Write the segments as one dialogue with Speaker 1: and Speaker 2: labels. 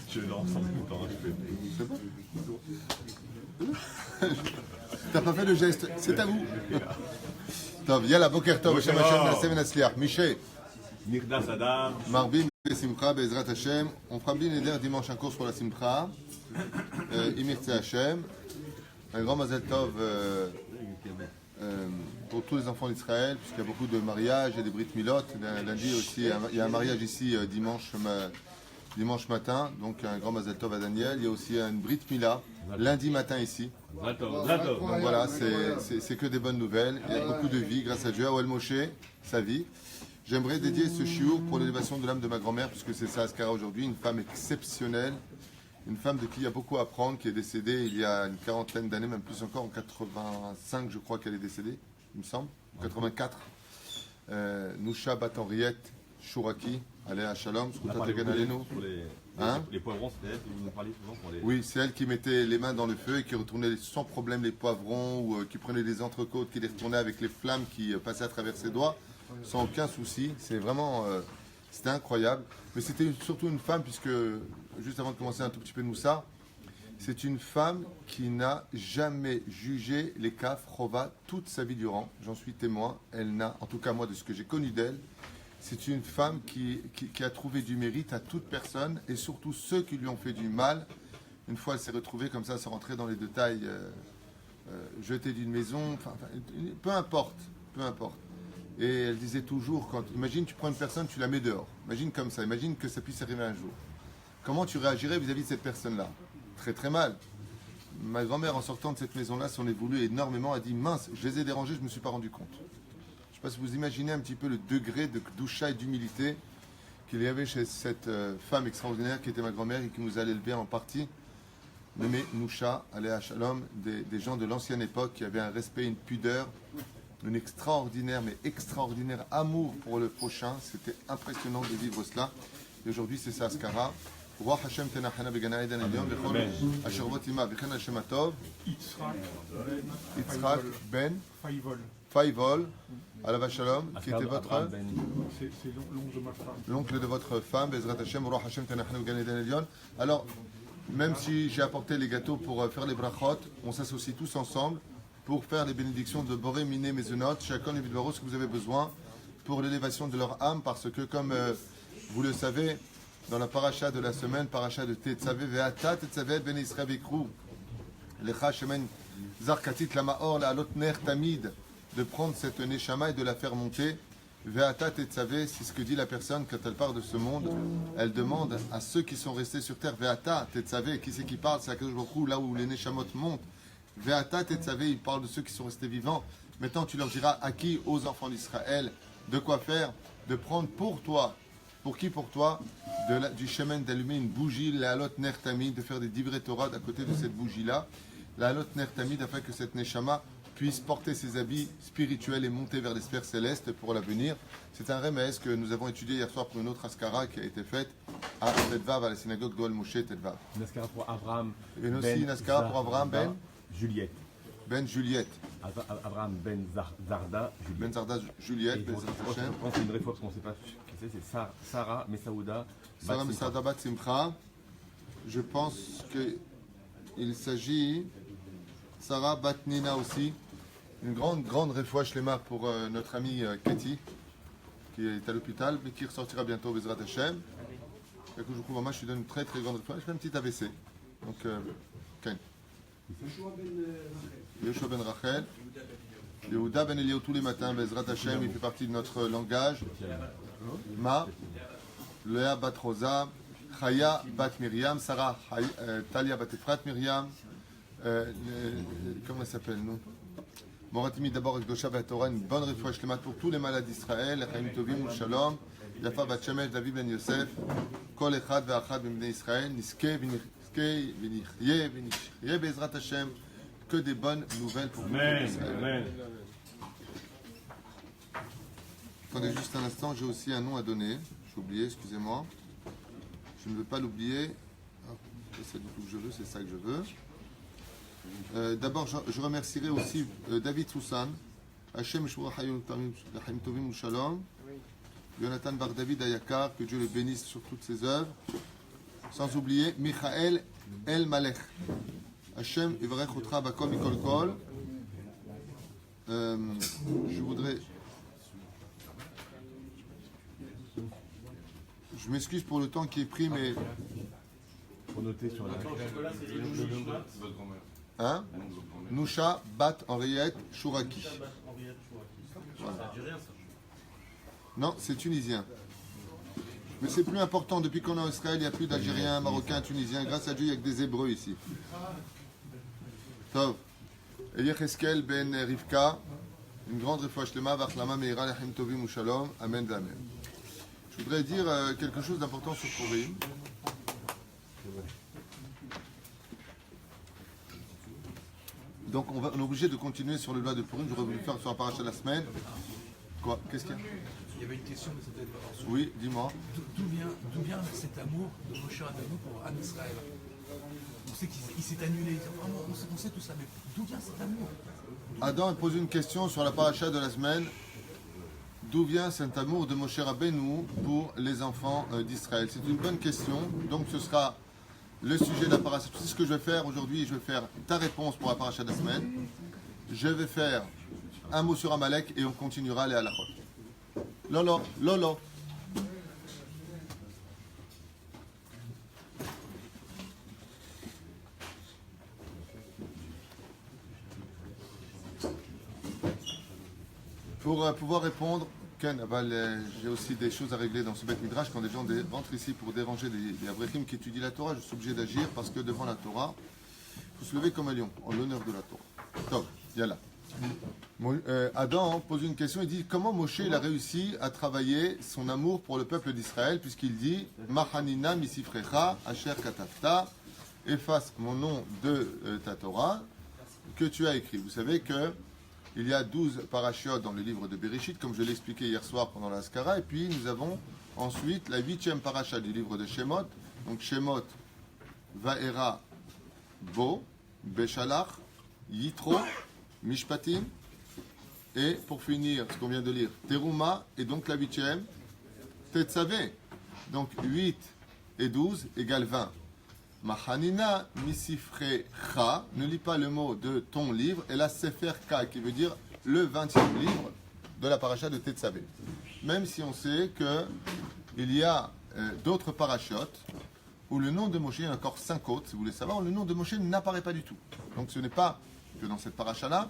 Speaker 1: Je lance en même temps,
Speaker 2: T'as pas fait le geste, c'est à vous. Tov, yalla, boker tov, Hashem Hashem, Nasem Nasliach. Miché,
Speaker 1: Mirda Sadam.
Speaker 2: Marbim, Simcha, Bezrat Hashem. On fera bien les dimanche un cours sur la Simcha. Imirtze Hashem. Un grand Mazel Tov pour tous les enfants d'Israël, puisqu'il y a beaucoup de mariages et des Brit Milot. Lundi aussi, il y a un mariage ici dimanche matin, donc un grand Mazel Tov à Daniel. Il y a aussi une Brit Mila lundi matin ici. Donc voilà, c'est que des bonnes nouvelles. Il y a beaucoup de vie grâce à Dieu. Awel Moshe, sa vie. J'aimerais dédier ce shiur pour l'élévation de l'âme de ma grand-mère, puisque c'est ça Askara aujourd'hui, une femme exceptionnelle, une femme de qui il y a beaucoup à apprendre, qui est décédée il y a une quarantaine d'années, même plus encore, en 85 je crois qu'elle est décédée, il me semble, 84. Nousha Bat Henriette Chouraki, Aléa Shalom,
Speaker 1: les poivrons, c'est elle que vous nous parlez souvent pour les...
Speaker 2: Oui, c'est elle qui mettait les mains dans le feu et qui retournait sans problème les poivrons, ou qui prenait les entrecôtes, qui les retournait avec les flammes qui passaient à travers ses doigts, sans aucun souci. C'est vraiment... c'était incroyable. Mais c'était surtout une femme, puisque, juste avant de commencer un tout petit peu de Moussa, c'est une femme qui n'a jamais jugé les kaf Chova toute sa vie durant. J'en suis témoin. Elle n'a, en tout cas moi, de ce que j'ai connu d'elle, c'est une femme qui a trouvé du mérite à toute personne, et surtout ceux qui lui ont fait du mal. Une fois, elle s'est retrouvée comme ça, sans rentrer dans les détails, jetée d'une maison, peu importe. Et elle disait toujours, imagine tu prends une personne, tu la mets dehors. Imagine comme ça, imagine que ça puisse arriver un jour. Comment tu réagirais vis-à-vis de cette personne-là? Très très mal. Ma grand-mère, en sortant de cette maison-là, s'en est voulu énormément, a dit mince, je les ai dérangés, je ne me suis pas rendu compte. Je ne sais pas si vous imaginez un petit peu le degré de doucha et d'humilité qu'il y avait chez cette femme extraordinaire qui était ma grand-mère et qui nous a élevés en partie, nommée Nousha, Aléa Shalom, des gens de l'ancienne époque qui avaient un respect, une pudeur, un extraordinaire amour pour le prochain. C'était impressionnant de vivre cela. Et aujourd'hui, c'est ça, Askara. Roi Hashem Tenachana Begana Eden Elion, Bechol Asher Votima, Bechen Hashem Atov, Yitzhak Ben Faivol, Alava Shalom, qui était votre...
Speaker 3: C'est l'oncle de ma femme.
Speaker 2: L'oncle de votre femme, Bezrat Hashem, Roi Hashem Tenachana Begana Eden Elion. Alors, même si j'ai apporté les gâteaux pour faire les brachot, on s'associe tous ensemble pour faire les bénédictions de Boré, Miné, Mezonot, chacun les vidéos ce que vous avez besoin pour l'élévation de leur âme, parce que comme vous le savez, dans la paracha de la semaine, paracha de Tetzavé, Ve'ata Tetzavé Ben Israël Vikru, Lecha Shemen Zarkatit Lamaor, la Ner Tamid, de prendre cette neshama et de la faire monter. Ve'ata Tetzavé, c'est ce que dit la personne quand elle part de ce monde. Elle demande à ceux qui sont restés sur terre, Ve'ata Tetzavé, qui c'est qui parle? C'est Akadosh Baruch Hu, là où les neshamot montent. Ve'ata Tetzavé, il parle de ceux qui sont restés vivants. Maintenant, tu leur diras à qui? Aux enfants d'Israël. De quoi faire? De prendre pour toi. Pour qui? Pour toi, du shemen, d'allumer une bougie, la halot ner tamid, de faire des divrei Torah à côté de cette bougie-là, la halot ner tamid, afin que cette neshama puisse porter ses habits spirituels et monter vers les sphères célestes pour l'avenir. C'est un remède que nous avons étudié hier soir pour une autre askara qui a été faite à Tetvav, à la synagogue d'Oel Moshe Tetvav.
Speaker 1: Une askara pour Abraham.
Speaker 2: Et aussi une askara pour Abraham
Speaker 1: Juliette.
Speaker 2: Ben Juliette.
Speaker 1: Abraham Ben Zarda Juliette.
Speaker 2: Ben Zarda Juliette.
Speaker 1: Je pense que c'est une vraie fois parce qu'on ne sait pas qui c'est Sarah Messaouda.
Speaker 2: Sarah Messaouda Bat Simcha. Je pense qu'il s'agit Sarah Bat Nina aussi. Une grande réfoua shlema pour notre amie Cathy, qui est à l'hôpital, mais qui ressortira bientôt Bezrat Hashem. Et que je trouve moi, je lui donne une très grande réfoua. Je fais un petit AVC. Donc, Ken. Yehoshua Ben Rachel. Yehuda Ben Eliyahu tous les matins, Bezrat Hashem, il fait partie de notre langage. Ma, Léa Bat Rosa, Chaya Bat Myriam, Sarah Talia Bat Efrat Myriam. Comment elle s'appelle, nous? Moratimi d'abord avec Dosha Bat Torah, une bonne réfoua shlema pour tous les malades d'Israël, Chaim Tovim ou Shalom, Yafa Bat Shemesh, David Ben Yosef, Kol Echad Ve'achad Ben Israël, Niske V'nichye Bezrat Hashem, que des bonnes nouvelles pour vous.
Speaker 1: Amen.
Speaker 2: Attendez juste un instant, j'ai aussi un nom à donner. J'ai oublié, excusez-moi. Je ne veux pas l'oublier. C'est du tout que je veux, c'est ça que je veux. D'abord, je remercierai aussi David Soussan, Hachem Yeshua Hayom Tovim Shalom. Jonathan Bar David Ayakar, que Dieu le bénisse sur toutes ses œuvres. Sans oublier Michael El Malech. Hachem Ivarech Otra Bakol Mikol Kol. Je voudrais. Je m'excuse pour le temps qui est pris, mais.
Speaker 1: Pour noter sur la.
Speaker 2: Hein? Nusha Bat Henriette Chouraki. Voilà. Non, c'est tunisien. Mais c'est plus important. Depuis qu'on est en Israël, il n'y a plus d'Algériens, Marocains, Tunisiens. Grâce à Dieu, il n'y a que des Hébreux ici. Tov. Eliecheskel ben Rivka. Une grande réfouach lema, vachlama meira lechem tovim shalom. Amen d'amen. Je voudrais dire quelque chose d'important sur Purim. Donc on est obligé de continuer sur le loi de Purim. J'aurais voulu faire sur la paracha de la semaine. Quoi? Qu'est-ce qu'il y a?
Speaker 4: Il y avait une question, mais c'était pas reçu.
Speaker 2: Oui, dis-moi.
Speaker 4: D'où vient cet amour de Moshe Rabbeinu pour Am Israël? On sait qu'il s'est annulé. Vraiment, on sait tout ça, mais d'où vient cet amour?
Speaker 2: Adam a posé une question sur la paracha de la semaine. D'où vient cet amour de Moshe Rabbeinu pour les enfants d'Israël? C'est une bonne question. Donc ce sera le sujet de la paracha. C'est ce que je vais faire aujourd'hui. Je vais faire ta réponse pour la paracha de la semaine. Je vais faire un mot sur Amalek et on continuera les halachot. Lolo, Lolo. Pour pouvoir répondre, Ken, j'ai aussi des choses à régler dans ce Beth Midrash. Quand des gens rentrent ici pour déranger des Avrechim qui étudient la Torah, je suis obligé d'agir parce que devant la Torah, il faut se lever comme un lion, en l'honneur de la Torah. Donc, yallah. Adam pose une question, il dit comment Moshe il a réussi à travailler son amour pour le peuple d'Israël, puisqu'il dit Machanina misifrecha asher katafta, efface mon nom de ta Torah que tu as écrit. Vous savez que il y a 12 parachiotes dans le livre de Bereshit, comme je l'ai expliqué hier soir pendant la Skara, et puis nous avons ensuite la 8e paracha du livre de Shemot, donc Shemot, Vaera, Bo, Beshalach, Yitro, Mishpatim, et pour finir, ce qu'on vient de lire, Teruma, et donc la 8e, Tetzavé. Donc 8 et 12 égale 20. Machanina misifrecha, ne lis pas le mot de ton livre, et la Sefer Ka, qui veut dire le 20e livre de la paracha de Tetzavé. Même si on sait qu'il y a d'autres parachiotes où le nom de Moshe, il y en a encore 5 autres, si vous voulez savoir, où le nom de Moshe n'apparaît pas du tout. Donc ce n'est pas que dans cette paracha-là,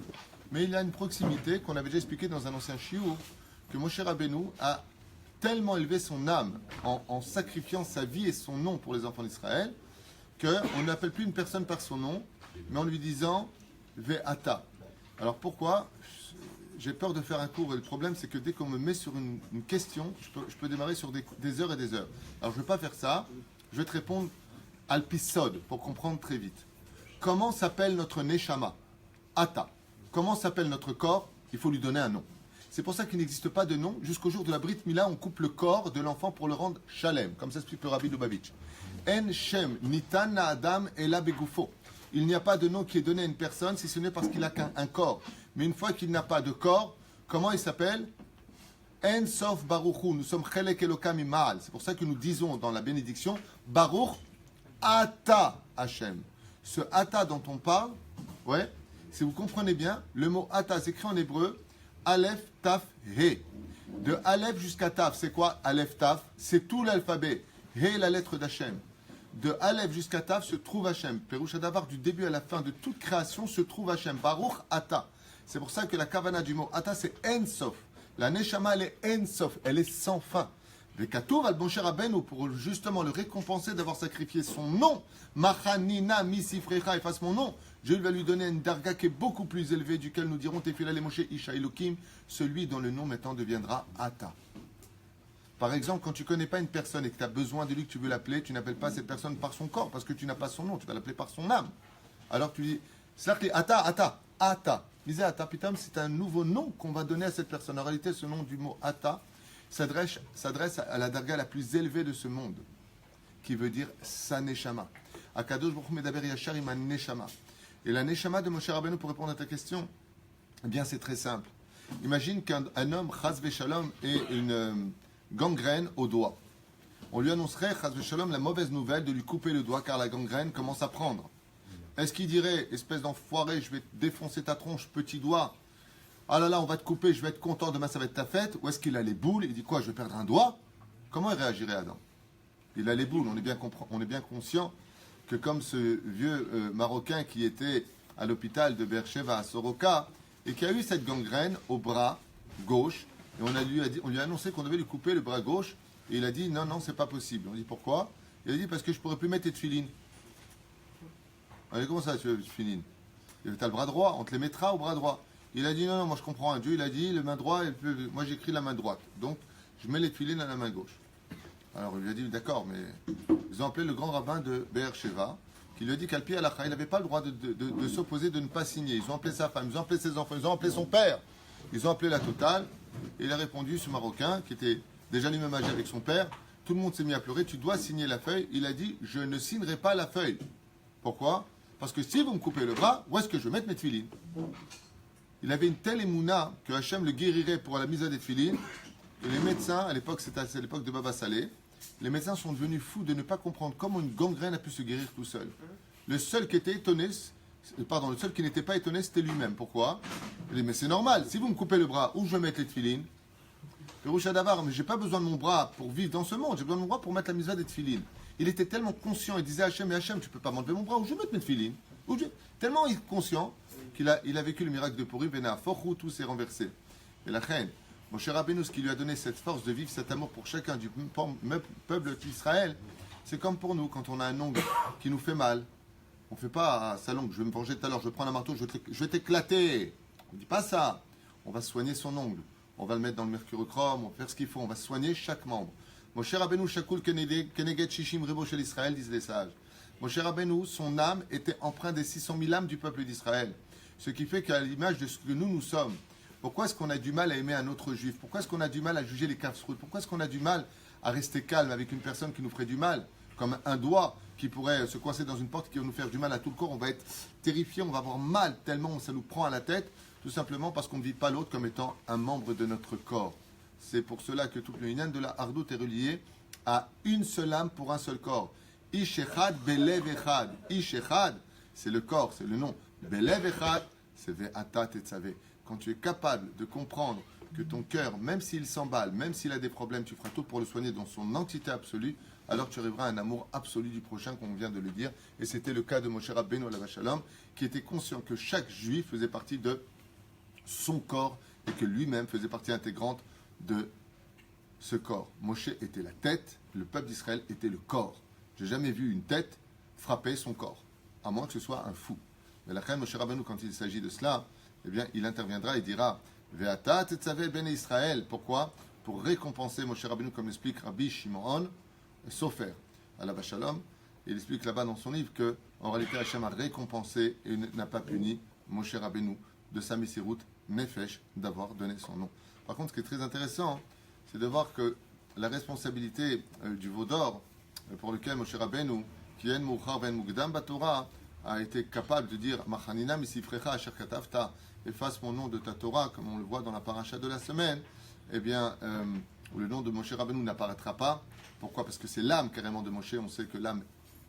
Speaker 2: mais il y a une proximité qu'on avait déjà expliqué dans un ancien shiur, que Moshe Rabbeinu a tellement élevé son âme en sacrifiant sa vie et son nom pour les enfants d'Israël, qu'on n'appelle plus une personne par son nom, mais en lui disant Ve'ata. Alors pourquoi? J'ai peur de faire un cours, et le problème c'est que dès qu'on me met sur une question, je peux démarrer sur des heures et des heures. Alors je ne vais pas faire ça, je vais te répondre al-pisod, pour comprendre très vite. Comment s'appelle notre neshama? Ata. Comment s'appelle notre corps? Il faut lui donner un nom. C'est pour ça qu'il n'existe pas de nom. Jusqu'au jour de la Brit Mila, on coupe le corps de l'enfant pour le rendre shalem, comme ça explique le Rabbi Lubavitch. En Shem Nitan Adam Ela Begufo. Il n'y a pas de nom qui est donné à une personne si ce n'est parce qu'il n'a qu'un corps. Mais une fois qu'il n'a pas de corps, comment il s'appelle? En Sof Baruchu. Nous sommes Chelek Elokam Imal. C'est pour ça que nous disons dans la bénédiction Baruch Ata Hashem. Ce Ata dont on parle, ouais, si vous comprenez bien, le mot Ata s'écrit en hébreu Aleph Taf He. De Aleph jusqu'à Taf, c'est quoi Aleph Taf? C'est tout l'alphabet. He, la lettre d'Hachem. De Aleph jusqu'à Taf se trouve Hachem. Peroucha Davar, du début à la fin de toute création se trouve Hachem. Baruch Ata. C'est pour ça que la kavana du mot Ata, c'est En Sof. La Neshama, elle est En Sof. Elle est sans fin. Vekatour al Moshe Rabbeinu, pour justement le récompenser d'avoir sacrifié son nom. Machanina misifrecha, efface mon nom. Dieu va lui donner une darga qui est beaucoup plus élevée, duquel nous dirons Tefila le Moshe Isha Elokim, celui dont le nom maintenant deviendra Ata. Par exemple, quand tu ne connais pas une personne et que tu as besoin de lui, que tu veux l'appeler, tu n'appelles pas cette personne par son corps parce que tu n'as pas son nom, tu vas l'appeler par son âme. Alors tu dis, c'est là que Ata, Ata, Ata. Disais Ata, putain, c'est un nouveau nom qu'on va donner à cette personne. En réalité, ce nom du mot Ata s'adresse à la darga la plus élevée de ce monde, qui veut dire sa neshama. Akadosh Baruch Hu medaber yashar im neshama. Et la neshama de Moshe Rabbeinu, pour répondre à ta question, eh bien c'est très simple. Imagine qu'un homme, chas v'shalom, ait une gangrène au doigt. On lui annoncerait, chas v'shalom, la mauvaise nouvelle de lui couper le doigt car la gangrène commence à prendre. Est-ce qu'il dirait, espèce d'enfoiré, je vais te défoncer ta tronche, petit doigt, ah là là, on va te couper, je vais être content, demain ça va être ta fête, ou est-ce qu'il a les boules, il dit quoi, je vais perdre un doigt? Comment il réagirait Adam? Il a les boules, on est bien conscient que comme ce vieux Marocain qui était à l'hôpital de Beersheba à Soroka, et qui a eu cette gangrène au bras gauche, et on lui a annoncé qu'on devait lui couper le bras gauche, et il a dit non, c'est pas possible. On dit pourquoi? Il a dit parce que je pourrais plus mettre tes tefilines. Allez, comment ça, tu veux tefilines? Tu as le bras droit, on te les mettra au bras droit. Il a dit non, moi je comprends un Dieu, il a dit le main droit, moi j'écris la main droite, donc je mets les tefilines à la main gauche. Alors il lui a dit d'accord, mais ils ont appelé le grand rabbin de Beersheba, qui lui a dit qu'à pied à la il n'avait pas le droit de s'opposer, de ne pas signer. Ils ont appelé sa femme, ils ont appelé ses enfants, ils ont appelé son père, ils ont appelé la totale. Et il a répondu, ce Marocain, qui était déjà lui-même âgé avec son père, tout le monde s'est mis à pleurer, tu dois signer la feuille. Il a dit, je ne signerai pas la feuille. Pourquoi? Parce que si vous me coupez le bras, où est-ce que je vais mettre mes tefilines? Il avait une telle émouna que Hachem le guérirait pour la mise à des tefilines, que les médecins, à l'époque, c'était à l'époque de Baba Saleh, les médecins sont devenus fous de ne pas comprendre comment une gangrène a pu se guérir tout seul. Le seul qui était étonné, le seul qui n'était pas étonné, c'était lui-même. Pourquoi? Il dit, mais c'est normal, si vous me coupez le bras, où je vais mettre les tefilines? Peroucha Davar, mais j'ai pas besoin de mon bras pour vivre dans ce monde, j'ai besoin de mon bras pour mettre la misva des tefilines. Il était tellement conscient, il disait à Hachem, mais Hachem, tu peux pas m'enlever mon bras, où je vais mettre mes tefilines? Tellement conscient qu'il a vécu le miracle de Purim, Bena, Forchou, tout s'est renversé. Et la reine, Moshe Rabbeinu, ce qui lui a donné cette force de vivre cet amour pour chacun du peuple d'Israël, c'est comme pour nous, quand on a un ongle qui nous fait mal, on ne fait pas sa langue, je vais me venger tout à l'heure, je vais prendre un marteau, je vais t'éclater. On ne dit pas ça. On va soigner son ongle, on va le mettre dans le mercurochrome, on va faire ce qu'il faut, on va soigner chaque membre. Moshe Rabbeinu, Shakul Keneged Shishim Rebo Shel Israël, disent les sages. Moshe Rabbeinu, son âme était empreinte des 600 000 âmes du peuple d'Israël. Ce qui fait qu'à l'image de ce que nous sommes, pourquoi est-ce qu'on a du mal à aimer un autre juif? Pourquoi est-ce qu'on a du mal à juger les kafsroutes? Pourquoi est-ce qu'on a du mal à rester calme avec une personne qui nous ferait du mal? Comme un doigt qui pourrait se coincer dans une porte qui va nous faire du mal à tout le corps. On va être terrifié, on va avoir mal tellement ça nous prend à la tête, tout simplement parce qu'on ne vit pas l'autre comme étant un membre de notre corps. C'est pour cela que toute l'union de la Hardout est reliée à une seule âme pour un seul corps. Ish echad belev echad. Ish echad, c'est le corps, c'est le nom. Belev echad, c'est ve'ata tetzaveh. Quand tu es capable de comprendre que ton cœur, même s'il s'emballe, même s'il a des problèmes, tu feras tout pour le soigner dans son entité absolue, alors tu arriveras à un amour absolu du prochain, comme on vient de le dire. Et c'était le cas de Moshe Rabbeinu alav shalom, qui était conscient que chaque juif faisait partie de son corps et que lui-même faisait partie intégrante de ce corps. Moshe était la tête, le peuple d'Israël était le corps. J'ai jamais vu une tête frapper son corps, à moins que ce soit un fou. Mais la reine Moshe Rabbeinu, quand il s'agit de cela, eh bien, il interviendra et dira Ve'ata tetzaveh ben Israël. Pourquoi? Pour récompenser Moshe Rabbeinu, comme l'explique Rabbi Shimon Sofer, alav shalom. Il explique là-bas dans son livre que, en réalité, Hachem a récompensé et n'a pas puni Moshe Rabbeinu de sa messirout nefesh d'avoir donné son nom. Par contre, ce qui est très intéressant, c'est de voir que la responsabilité du veau d'or, pour lequel Moshe Rabbeinu, qui est Mouchar ben Mugdam Batorah, a été capable de dire Machanina misifrecha asher katavta, efface mon nom de ta Torah, comme on le voit dans la paracha de la semaine, eh bien, où le nom de Moshe Rabbeinu n'apparaîtra pas. Pourquoi? Parce que c'est l'âme carrément de Moshe. On sait que l'âme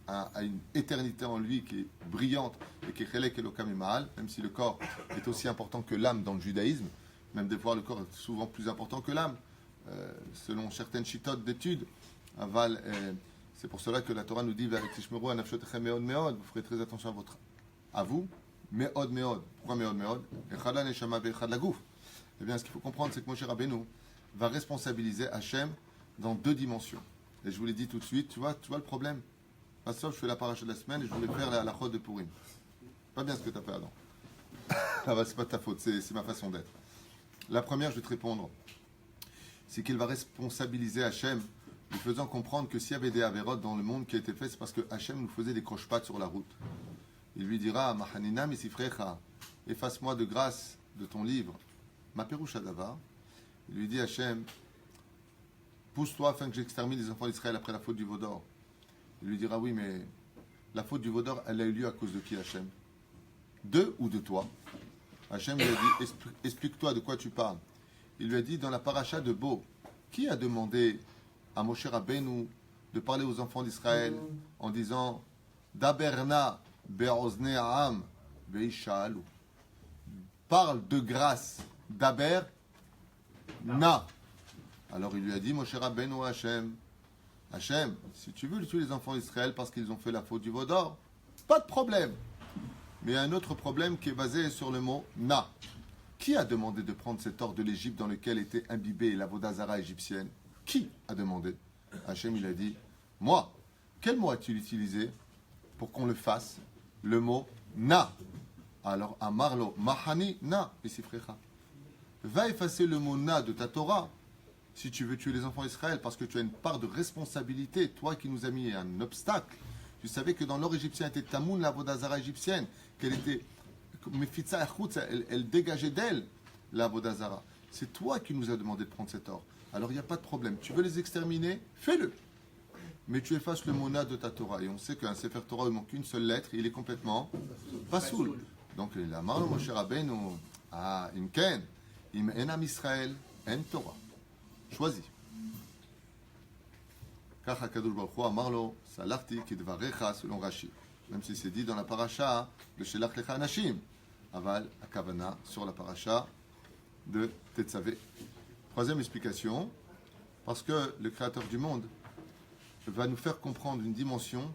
Speaker 2: a une éternité en lui qui est brillante et qui est chelek elokam imahal, même si le corps est aussi important que l'âme dans le judaïsme. Même des fois, le corps est souvent plus important que l'âme, selon certaines chitotes d'études. Aval, c'est pour cela que la Torah nous dit vous ferez très attention à vous, meod meod. Pourquoi meod meod? Echad la neshama ve'echad la gouf. Eh bien, ce qu'il faut comprendre, c'est que Moshe Rabbeinu va responsabiliser Hachem dans deux dimensions. Et je vous l'ai dit tout de suite, tu vois le problème? Pas sauf, je fais la paracha de la semaine et je voulais faire la chod de Purim. Pas bien ce que tu as fait, Adam. C'est pas de ta faute, c'est ma façon d'être. La première, je vais te répondre, c'est qu'il va responsabiliser Hachem, lui faisant comprendre que s'il y avait des avérotes dans le monde qui a été fait, c'est parce que Hachem nous faisait des croche-pattes sur la route. Il lui dira, Mahanina misifrecha, efface-moi de grâce de ton livre, ma perusha davar. Il lui dit, Hachem, pousse-toi afin que j'extermine les enfants d'Israël après la faute du veau d'or. Il lui dira, oui, mais la faute du veau d'or, elle a eu lieu à cause de qui, Hachem? De ou de toi? Hachem lui a dit, explique-toi de quoi tu parles. Il lui a dit, dans la paracha de Bo, qui a demandé à Moshe Rabbeinu de parler aux enfants d'Israël en disant, Daberna be'ozne ha'am ve'isha'alu. Parle de grâce. Daber na. Alors il lui a dit, Moshe Rabbeinu Hachem, Hachem, si tu veux tuer les enfants d'Israël parce qu'ils ont fait la faute du veau d'or, pas de problème. Mais il y a un autre problème qui est basé sur le mot na. Qui a demandé de prendre cet or de l'Égypte dans lequel était imbibée la vodazara égyptienne? Qui a demandé? Hachem, il a dit, moi. Quel mot a-t-il utilisé pour qu'on le fasse? Le mot na. Alors, Amarlo, mahani na, isifrecha. Va effacer le mot na de ta Torah si tu veux tuer les enfants d'Israël parce que tu as une part de responsabilité, toi qui nous as mis un obstacle. Tu savais que dans l'or égyptien était Tamoun, la vodazara égyptienne, qu'elle était, elle dégageait d'elle la vodazara. C'est toi qui nous as demandé de prendre cet or. Alors il n'y a pas de problème. Tu veux les exterminer? Fais-le. Mais tu effaces le mona de ta Torah. Et on sait qu'un Sefer Torah, il manque une seule lettre et il est complètement pasoul. Donc il a marre Moshe Rabbeinu, im ken, im enam Israël, en Torah. Choisis. Kach HaKadosh Baruch Hu amar lo, salachti kidvarecha, selon Rashi. Même si c'est dit dans la paracha de Shelach Lecha Anashim. Aval, Akavana, sur la paracha de Tetzavé. Troisième explication, parce que le Créateur du monde va nous faire comprendre une dimension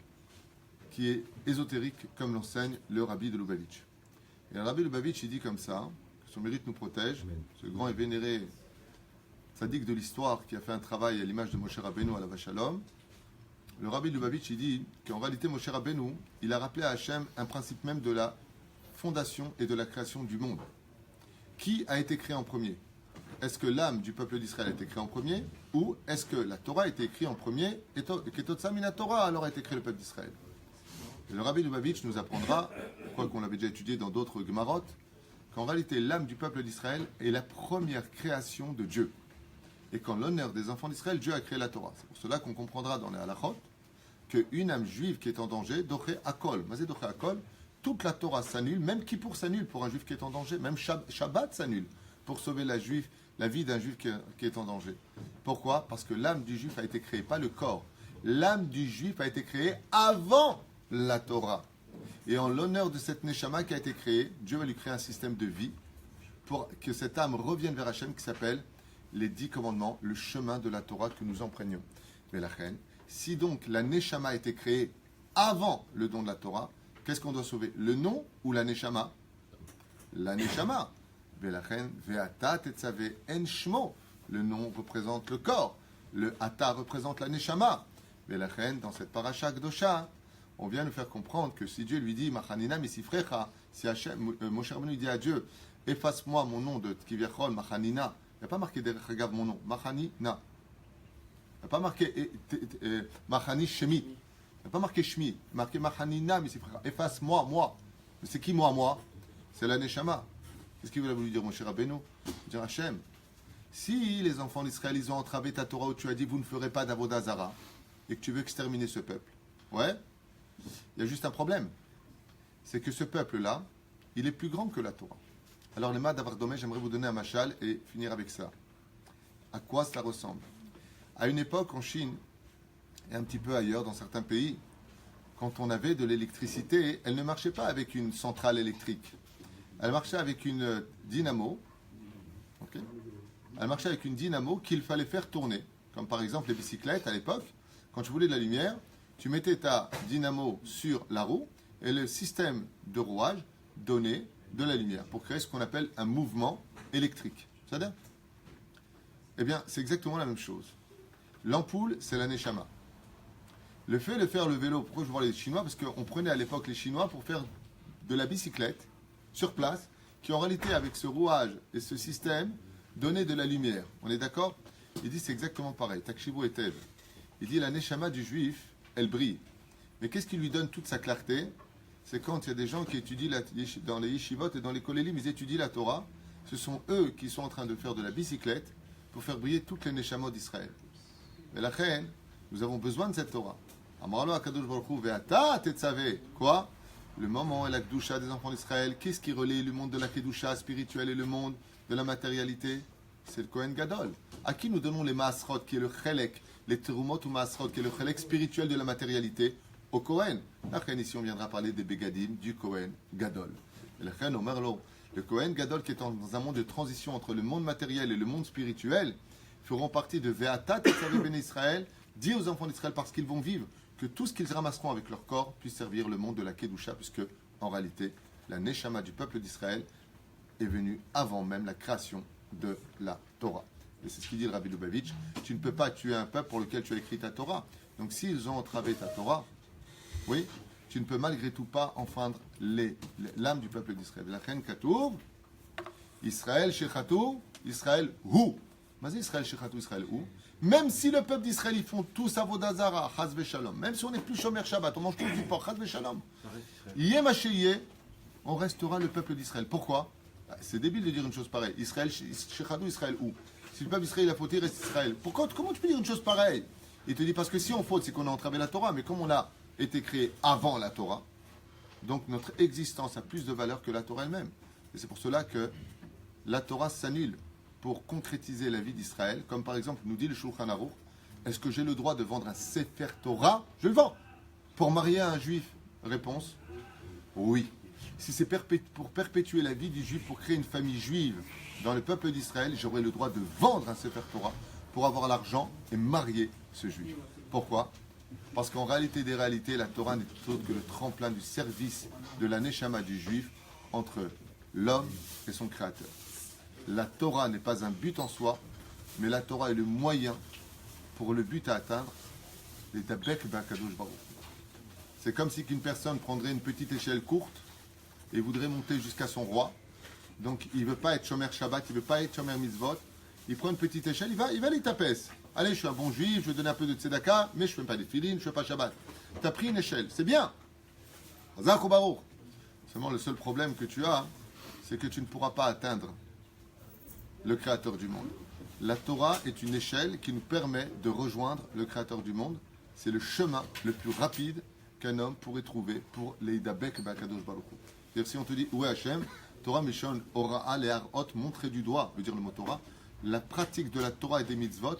Speaker 2: qui est ésotérique, comme l'enseigne le Rabbi de Lubavitch. Et le Rabbi de Lubavitch, il dit comme ça, que son mérite nous protège, ce grand et vénéré tzaddik de l'histoire qui a fait un travail à l'image de Moshe Rabbeinu à la Vachalom. Le Rabbi de Lubavitch, il dit qu'en réalité, Moshe Rabbeinu, il a rappelé à Hachem un principe même de la fondation et de la création du monde. Qui a été créé en premier? Est-ce que l'âme du peuple d'Israël a été créée en premier? Ou est-ce que la Torah a été écrite en premier et Ketotsa mina Torah alors a été créé le peuple d'Israël? Et le Rabbi Lubavitch nous apprendra, quoi qu'on l'avait déjà étudié dans d'autres Gemarot, qu'en réalité l'âme du peuple d'Israël est la première création de Dieu. Et qu'en l'honneur des enfants d'Israël, Dieu a créé la Torah. C'est pour cela qu'on comprendra dans les halachot qu'une âme juive qui est en danger, doché akol, mazé doché akol, toute la Torah s'annule, même Kippour s'annule pour un juif qui est en danger, même Shabbat s'annule pour sauver la vie d'un juif qui est en danger. Pourquoi? Parce que l'âme du juif a été créée, pas le corps. L'âme du juif a été créée avant la Torah. Et en l'honneur de cette Neshama qui a été créée, Dieu va lui créer un système de vie pour que cette âme revienne vers Hachem qui s'appelle les 10 commandements, le chemin de la Torah que nous empreignons. Mais la reine, si donc la Neshama a été créée avant le don de la Torah, qu'est-ce qu'on doit sauver? Le nom ou la Neshama? La Neshama. Velachen, ve'ata tetzave en shmo. Le nom représente le corps. Le ata représente la Neshama. Velachen, dans cette paracha Gdosha, on vient nous faire comprendre que si Dieu lui dit Machanina misifrecha, si Moshe Rabbeinu dit à Dieu, efface-moi mon nom de Tkivyachol, Machanina. Il n'y a pas marqué derrière Hagav mon nom, Machanina. Il n'y a pas marqué Machani Shemi. Il n'y a pas marqué Shmi. Marqué Machanina misifrecha. Efface-moi, moi. Mais c'est qui moi? C'est la Neshama. Qu'est-ce qu'il voulait dire Moshe Rabbeinu? Dire Hachem, si les enfants d'Israël ils ont entravé ta Torah où tu as dit vous ne ferez pas d'Avodah Zara et que tu veux exterminer ce peuple, ouais, il y a juste un problème. C'est que ce peuple-là, il est plus grand que la Torah. Alors les mains d'Avardomé, j'aimerais vous donner un machal et finir avec ça. À quoi cela ressemble? À une époque en Chine et un petit peu ailleurs dans certains pays, quand on avait de l'électricité, elle ne marchait pas avec une centrale électrique. Elle marchait avec une dynamo. Okay. Elle marchait avec une dynamo qu'il fallait faire tourner. Comme par exemple les bicyclettes à l'époque. Quand tu voulais de la lumière, tu mettais ta dynamo sur la roue et le système de rouage donnait de la lumière pour créer ce qu'on appelle un mouvement électrique. C'est-à-dire? Eh bien, c'est exactement la même chose. L'ampoule, c'est la Neshama. Le fait de faire le vélo, pourquoi je vois les Chinois? Parce qu'on prenait à l'époque les Chinois pour faire de la bicyclette sur place, qui en réalité, avec ce rouage et ce système, donnait de la lumière. On est d'accord? Il dit c'est exactement pareil. Takshivo et Tev. Il dit la Neshama du juif, elle brille. Mais qu'est-ce qui lui donne toute sa clarté? C'est quand il y a des gens qui étudient dans les yeshivot et dans les kolélim, ils étudient la Torah. Ce sont eux qui sont en train de faire de la bicyclette pour faire briller toutes les Neshamot d'Israël. Mais la reine, nous avons besoin de cette Torah. Amaralo akadosh baruch hu ve'ata tetzave. Quoi? le moment et la Kedusha des enfants d'Israël. Qu'est-ce qui relie le monde de la Kedusha spirituelle et le monde de la matérialité? C'est le Kohen Gadol. À qui nous donnons les Maasrot, qui est le Chelek, les Terumot ou Maasrot, qui est le Chelek spirituel de la matérialité? Au Kohen. Après, ici, on viendra parler des Begadim, du Kohen Gadol. Et le Kohen Gadol, qui est dans un monde de transition entre le monde matériel et le monde spirituel, feront partie de Ve'atat et Ben Israël, dit aux enfants d'Israël, parce qu'ils vont vivre, que tout ce qu'ils ramasseront avec leur corps puisse servir le monde de la Kedusha, puisque, en réalité, la Neshama du peuple d'Israël est venue avant même la création de la Torah. Et c'est ce qu'il dit le Rabbi Lubavitch. Tu ne peux pas tuer un peuple pour lequel tu as écrit ta Torah. Donc s'ils ont entravé ta Torah, oui, tu ne peux malgré tout pas enfreindre l'âme du peuple d'Israël. La reine Katour, Israël Shechatou, Israël Hu. Vas-y, Israël Shechatou, Israël Hu. Même si le peuple d'Israël, ils font tous Avodazara, Chaz Veshalom, même si on n'est plus Shomer Shabbat, on mange tous du porc, Chaz Veshalom, Yem Hasheyeh, on restera le peuple d'Israël. Pourquoi? C'est débile de dire une chose pareille. Israël Shechatou, Israël Hu. Si le peuple d'Israël a fauté, reste Israël. Comment tu peux dire une chose pareille? Il te dit parce que si on faute, c'est qu'on a entravé la Torah, mais comme on a été créé avant la Torah, donc notre existence a plus de valeur que la Torah elle-même. Et c'est pour cela que la Torah s'annule pour concrétiser la vie d'Israël, comme par exemple nous dit le Shulchan Aruch, est-ce que j'ai le droit de vendre un Sefer Torah? Je le vends. Pour marier un juif? Réponse, oui. Si c'est pour perpétuer la vie du juif, pour créer une famille juive dans le peuple d'Israël, j'aurai le droit de vendre un Sefer Torah pour avoir l'argent et marier ce juif. Pourquoi? Parce qu'en réalité des réalités, la Torah n'est autre que le tremplin du service de la Neshama du juif entre l'homme et son créateur. La Torah n'est pas un but en soi, mais la Torah est le moyen pour le but à atteindre. C'est comme si qu'une personne prendrait une petite échelle courte et voudrait monter jusqu'à son roi. Donc il ne veut pas être Shomer Shabbat, il ne veut pas être Shomer Mitzvot. Il prend une petite échelle, il va les taper. Allez, je suis un bon juif, je vais donner un peu de tzedaka, mais je ne fais pas des filines, je ne fais pas Shabbat. Tu as pris une échelle, c'est bien. Seulement le seul problème que tu as, c'est que tu ne pourras pas atteindre le Créateur du monde. La Torah est une échelle qui nous permet de rejoindre le Créateur du monde. C'est le chemin le plus rapide qu'un homme pourrait trouver pour l'Eidabek Bakadosh Baruch Hu. C'est-à-dire si on te dit où est Hachem, Torah Mishon Ora'a Le'arot, montrer du doigt, veut dire le mot Torah, la pratique de la Torah et des mitzvot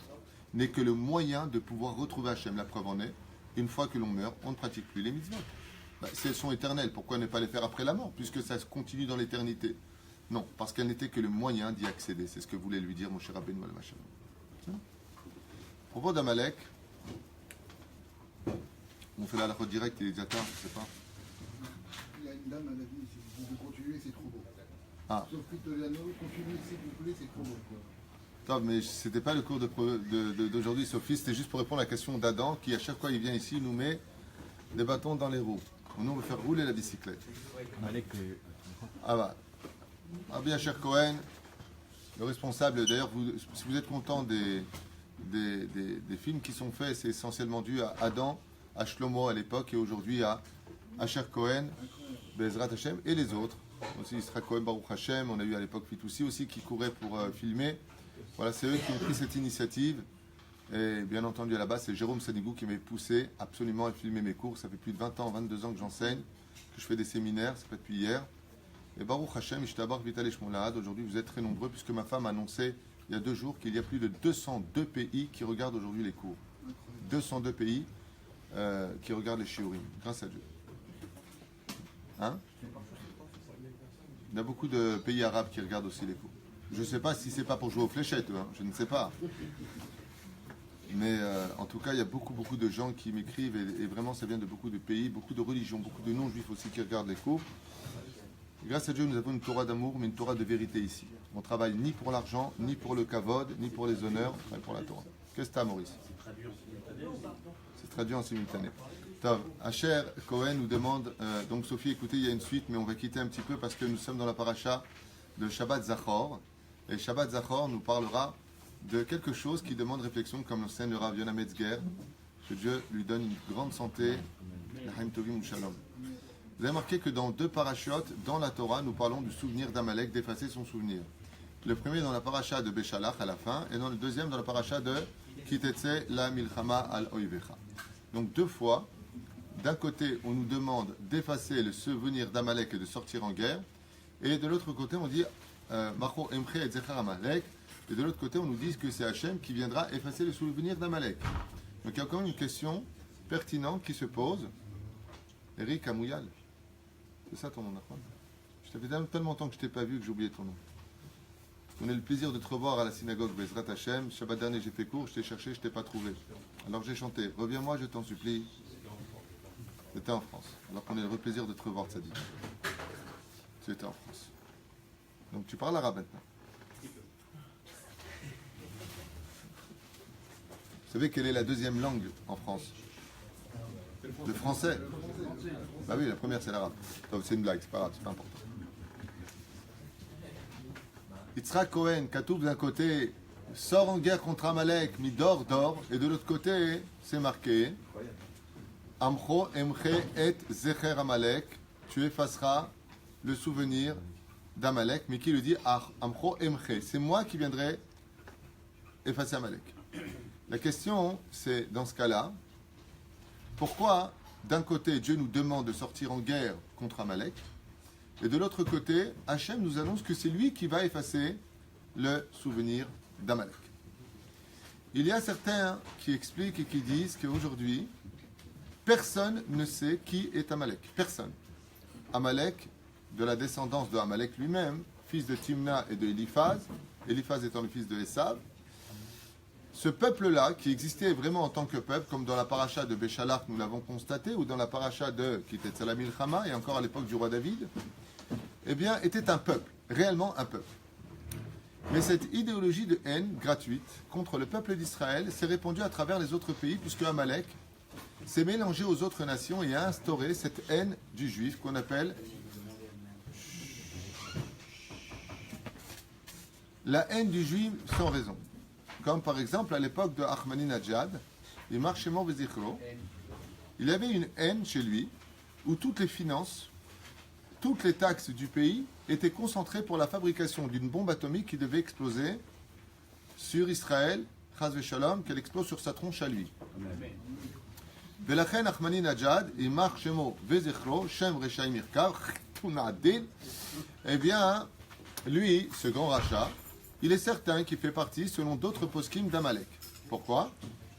Speaker 2: n'est que le moyen de pouvoir retrouver Hachem. La preuve en est, une fois que l'on meurt, on ne pratique plus les mitzvot. Si elles sont éternelles, pourquoi ne pas les faire après la mort, puisque ça continue dans l'éternité? Non, parce qu'elle n'était que le moyen d'y accéder. C'est ce que voulait lui dire mon cher Rabbeinu Alav Shalom. À propos d'Amalek, on fait la halachot direct et les atteint, je ne sais pas.
Speaker 5: Il y a une dame, elle a dit, si vous pouvez continuer, c'est trop beau.
Speaker 2: Ah.
Speaker 5: Sauf que continuez s'il vous plaît, c'est trop beau.
Speaker 2: Non, mais c'était pas le cours d'aujourd'hui, Sophie, c'était juste pour répondre à la question d'Adam, qui à chaque fois il vient ici, il nous met des bâtons dans les roues. Nous, on veut faire rouler la bicyclette. Ah bah. Ah bien, cher Cohen, le responsable, d'ailleurs, si vous êtes content des films qui sont faits, c'est essentiellement dû à Adam, à Shlomo à l'époque, et aujourd'hui à cher Cohen, Bezrat Hashem, et les autres. Aussi Isra Cohen, Baruch Hashem, on a eu à l'époque Fitoussi aussi qui courait pour filmer. Voilà, c'est eux qui ont pris cette initiative. Et bien entendu, à la base, c'est Jérôme Sanigou qui m'avait poussé absolument à filmer mes cours. Ça fait plus de 20 ans, 22 ans que j'enseigne, que je fais des séminaires, c'est pas depuis hier. Et Baruch Hashem, Ishtabar Vital Eshmolahad, aujourd'hui vous êtes très nombreux, puisque ma femme a annoncé il y a 2 jours qu'il y a plus de 202 pays qui regardent aujourd'hui les cours. 202 pays qui regardent les shiurim, grâce à Dieu. Hein? Il y a beaucoup de pays arabes qui regardent aussi les cours. Je ne sais pas si c'est pas pour jouer aux fléchettes, hein, je ne sais pas. Mais en tout cas, il y a beaucoup de gens qui m'écrivent et vraiment ça vient de beaucoup de pays, beaucoup de religions, beaucoup de non-juifs aussi qui regardent les cours. Et grâce à Dieu, nous avons une Torah d'amour, mais une Torah de vérité ici. On travaille ni pour l'argent, ni pour le kavod, ni pour les honneurs, on travaille pour la Torah. Qu'est-ce que tu as, Maurice? C'est traduit en simultané. Tov, Asher Cohen nous demande, donc Sophie, écoutez, il y a une suite, mais on va quitter un petit peu parce que nous sommes dans la paracha de Shabbat Zachor. Et Shabbat Zachor nous parlera de quelque chose qui demande réflexion, comme l'enseigne le Rav Yonah Metzger, que Dieu lui donne une grande santé, L'Haim Tovim Shalom. Vous avez remarqué que dans 2 parachiotes, dans la Torah, nous parlons du souvenir d'Amalek, d'effacer son souvenir. Le premier dans la paracha de Béchalach à la fin, et dans le deuxième dans la paracha de Kitetse la Milchama al Oivecha. Donc 2 fois, d'un côté, on nous demande d'effacer le souvenir d'Amalek et de sortir en guerre, et de l'autre côté, on dit Macho Emche et Zecher Amalek, et de l'autre côté, on nous dit que c'est Hachem qui viendra effacer le souvenir d'Amalek. Donc il y a quand même une question pertinente qui se pose. Eric Amouyal, c'est ça ton nom, d'accord? Je t'avais tellement longtemps que je t'ai pas vu que j'ai oublié ton nom. On a eu le plaisir de te revoir à la synagogue Bezrat Hachem. Shabbat dernier, j'ai fait court, je t'ai cherché, je t'ai pas trouvé. Alors j'ai chanté Reviens-moi, je t'en supplie. C'était en France. Alors qu'on a eu le plaisir de te revoir, Tzadik. Tu étais en France. Donc tu parles arabe maintenant. Vous savez quelle est la deuxième langue en France? Le français. Bah oui, la première c'est l'arabe. Donc c'est une blague, c'est pas grave, c'est pas important. Yitzhak Cohen, Katoub d'un côté, sort en guerre contre Amalek, Midor, et de l'autre côté, c'est marqué Amcho Emche et Zecher Amalek, tu effaceras le souvenir d'Amalek, mais qui le dit Amcho Emche, c'est moi qui viendrai effacer Amalek. La question, c'est dans ce cas-là, pourquoi d'un côté Dieu nous demande de sortir en guerre contre Amalek, et de l'autre côté, Hachem nous annonce que c'est lui qui va effacer le souvenir d'Amalek. Il y a certains qui expliquent et qui disent qu'aujourd'hui, personne ne sait qui est Amalek. Personne. Amalek, de la descendance de Amalek lui-même, fils de Timna et de Eliphaz étant le fils de Esav, ce peuple-là, qui existait vraiment en tant que peuple, comme dans la paracha de Béchalach, nous l'avons constaté, ou dans la paracha de Kitetzel Milchama, et encore à l'époque du roi David, eh bien, était un peuple, réellement un peuple. Mais cette idéologie de haine gratuite contre le peuple d'Israël s'est répandue à travers les autres pays, puisque Amalek s'est mélangé aux autres nations et a instauré cette haine du juif qu'on appelle la haine du juif sans raison. Comme par exemple à l'époque de Ahmadinejad, il y avait une haine chez lui où toutes les finances, toutes les taxes du pays étaient concentrées pour la fabrication d'une bombe atomique qui devait exploser sur Israël, Chaz v'Shalom, qu'elle explose sur sa tronche à lui. Velachen Ahmadinejad, Imar Shemo Vezichro, Shem Reshaim Irkav, eh bien, lui, ce grand rachat, il est certain qu'il fait partie, selon d'autres poskim, d'Amalek. Pourquoi?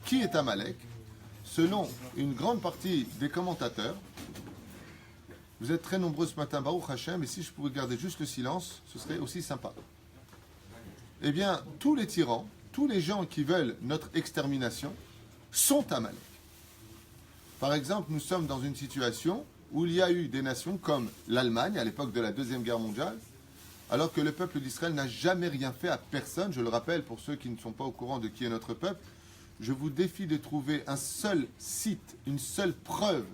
Speaker 2: Qui est Amalek? Selon une grande partie des commentateurs, vous êtes très nombreux ce matin, Baruch Hashem, et si je pouvais garder juste le silence, ce serait aussi sympa. Eh bien, tous les tyrans, tous les gens qui veulent notre extermination, sont Amalek. Par exemple, nous sommes dans une situation où il y a eu des nations comme l'Allemagne, à l'époque de la Deuxième Guerre mondiale, alors que le peuple d'Israël n'a jamais rien fait à personne. Je le rappelle pour ceux qui ne sont pas au courant de qui est notre peuple, je vous défie de trouver un seul site, une seule preuve,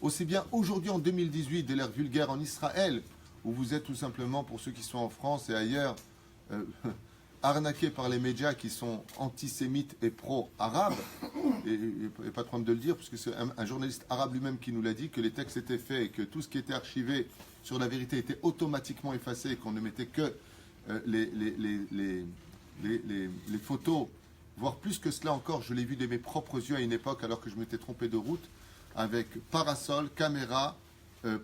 Speaker 2: aussi bien aujourd'hui en 2018 de l'ère vulgaire en Israël, où vous êtes tout simplement, pour ceux qui sont en France et ailleurs, arnaqués par les médias qui sont antisémites et pro-arabes, et pas de problème de le dire, puisque c'est un journaliste arabe lui-même qui nous l'a dit, que les textes étaient faits et que tout ce qui était archivé sur la vérité était automatiquement effacé et qu'on ne mettait que les photos, voire plus que cela encore, je l'ai vu de mes propres yeux à une époque alors que je m'étais trompé de route, avec parasol, caméra,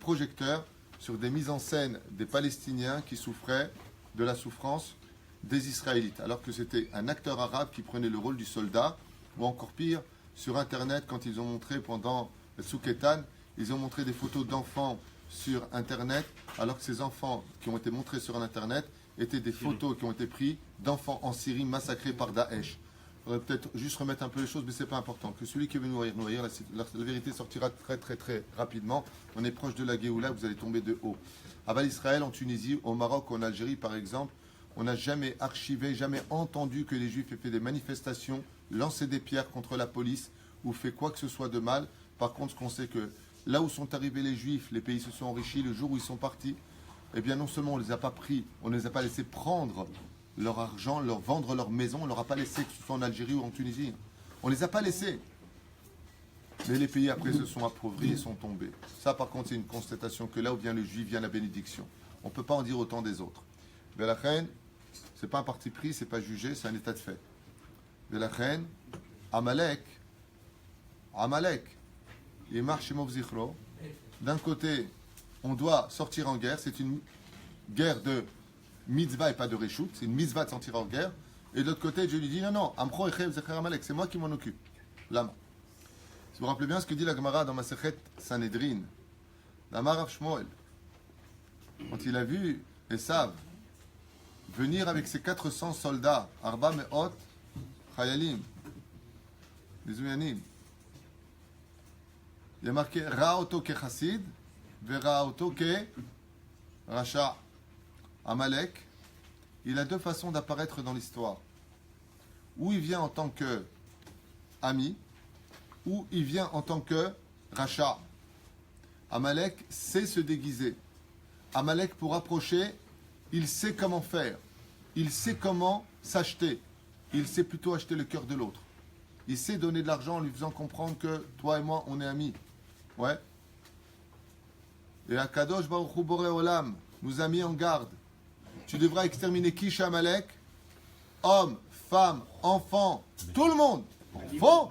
Speaker 2: projecteur, sur des mises en scène des Palestiniens qui souffraient de la souffrance des Israélites, alors que c'était un acteur arabe qui prenait le rôle du soldat, ou encore pire, sur Internet, quand ils ont montré pendant Souketan, ils ont montré des photos d'enfants sur Internet, alors que ces enfants qui ont été montrés sur Internet étaient des photos qui ont été prises d'enfants en Syrie massacrés par Daesh. Il faudrait peut-être juste remettre un peu les choses, mais ce n'est pas important. Que celui qui veut nourrir, la vérité sortira très très très rapidement. On est proche de la Géoula, vous allez tomber de haut. À Val Israël, en Tunisie, au Maroc, en Algérie par exemple, on n'a jamais archivé, jamais entendu que les Juifs aient fait des manifestations, lancé des pierres contre la police ou fait quoi que ce soit de mal. Par contre, ce qu'on sait que là où sont arrivés les Juifs, les pays se sont enrichis. Le jour où ils sont partis, eh bien non seulement on ne les a pas pris, on ne les a pas laissés prendre leur argent, leur vendre leur maison, on ne leur a pas laissé, que ce soit en Algérie ou en Tunisie. On ne les a pas laissés. Mais les pays après se sont appauvris et sont tombés. Ça par contre c'est une constatation que là où vient le Juif, vient la bénédiction. On ne peut pas en dire autant des autres. Mais la reine, c'est pas un parti pris, c'est pas jugé, c'est un état de fait. Mais la reine, Amalek, Yemar Shemov Zichro. D'un côté, on doit sortir en guerre. C'est une guerre de mitzvah et pas de reshoot. C'est une mitzvah de sortir en guerre. Et de l'autre côté, Dieu lui dit non, Amcho Echev Zecher Amalek, c'est moi qui m'en occupe. Lama. Si vous vous rappelez bien ce que dit la Gemara dans Masechet Sanhedrin, la Marav Shmuel, quand il a vu Esav venir avec ses 400 soldats, Arba Me'ot, Chayalim, les Ouyanim, il y a marqué Ra'oto ke Chassid, Vera'oto ke Racha. Amalek, il a deux façons d'apparaître dans l'histoire. Ou il vient en tant que ami, ou il vient en tant que Racha. Amalek sait se déguiser. Amalek, pour approcher, il sait comment faire. Il sait comment s'acheter. Il sait plutôt acheter le cœur de l'autre. Il sait donner de l'argent en lui faisant comprendre que toi et moi, on est amis. Ouais. Et Akadosh Baruch Hu Boré Olam nous a mis en garde. Tu devras exterminer qui chez Amalek? Hommes, femmes, enfants, tout le monde. Enfants,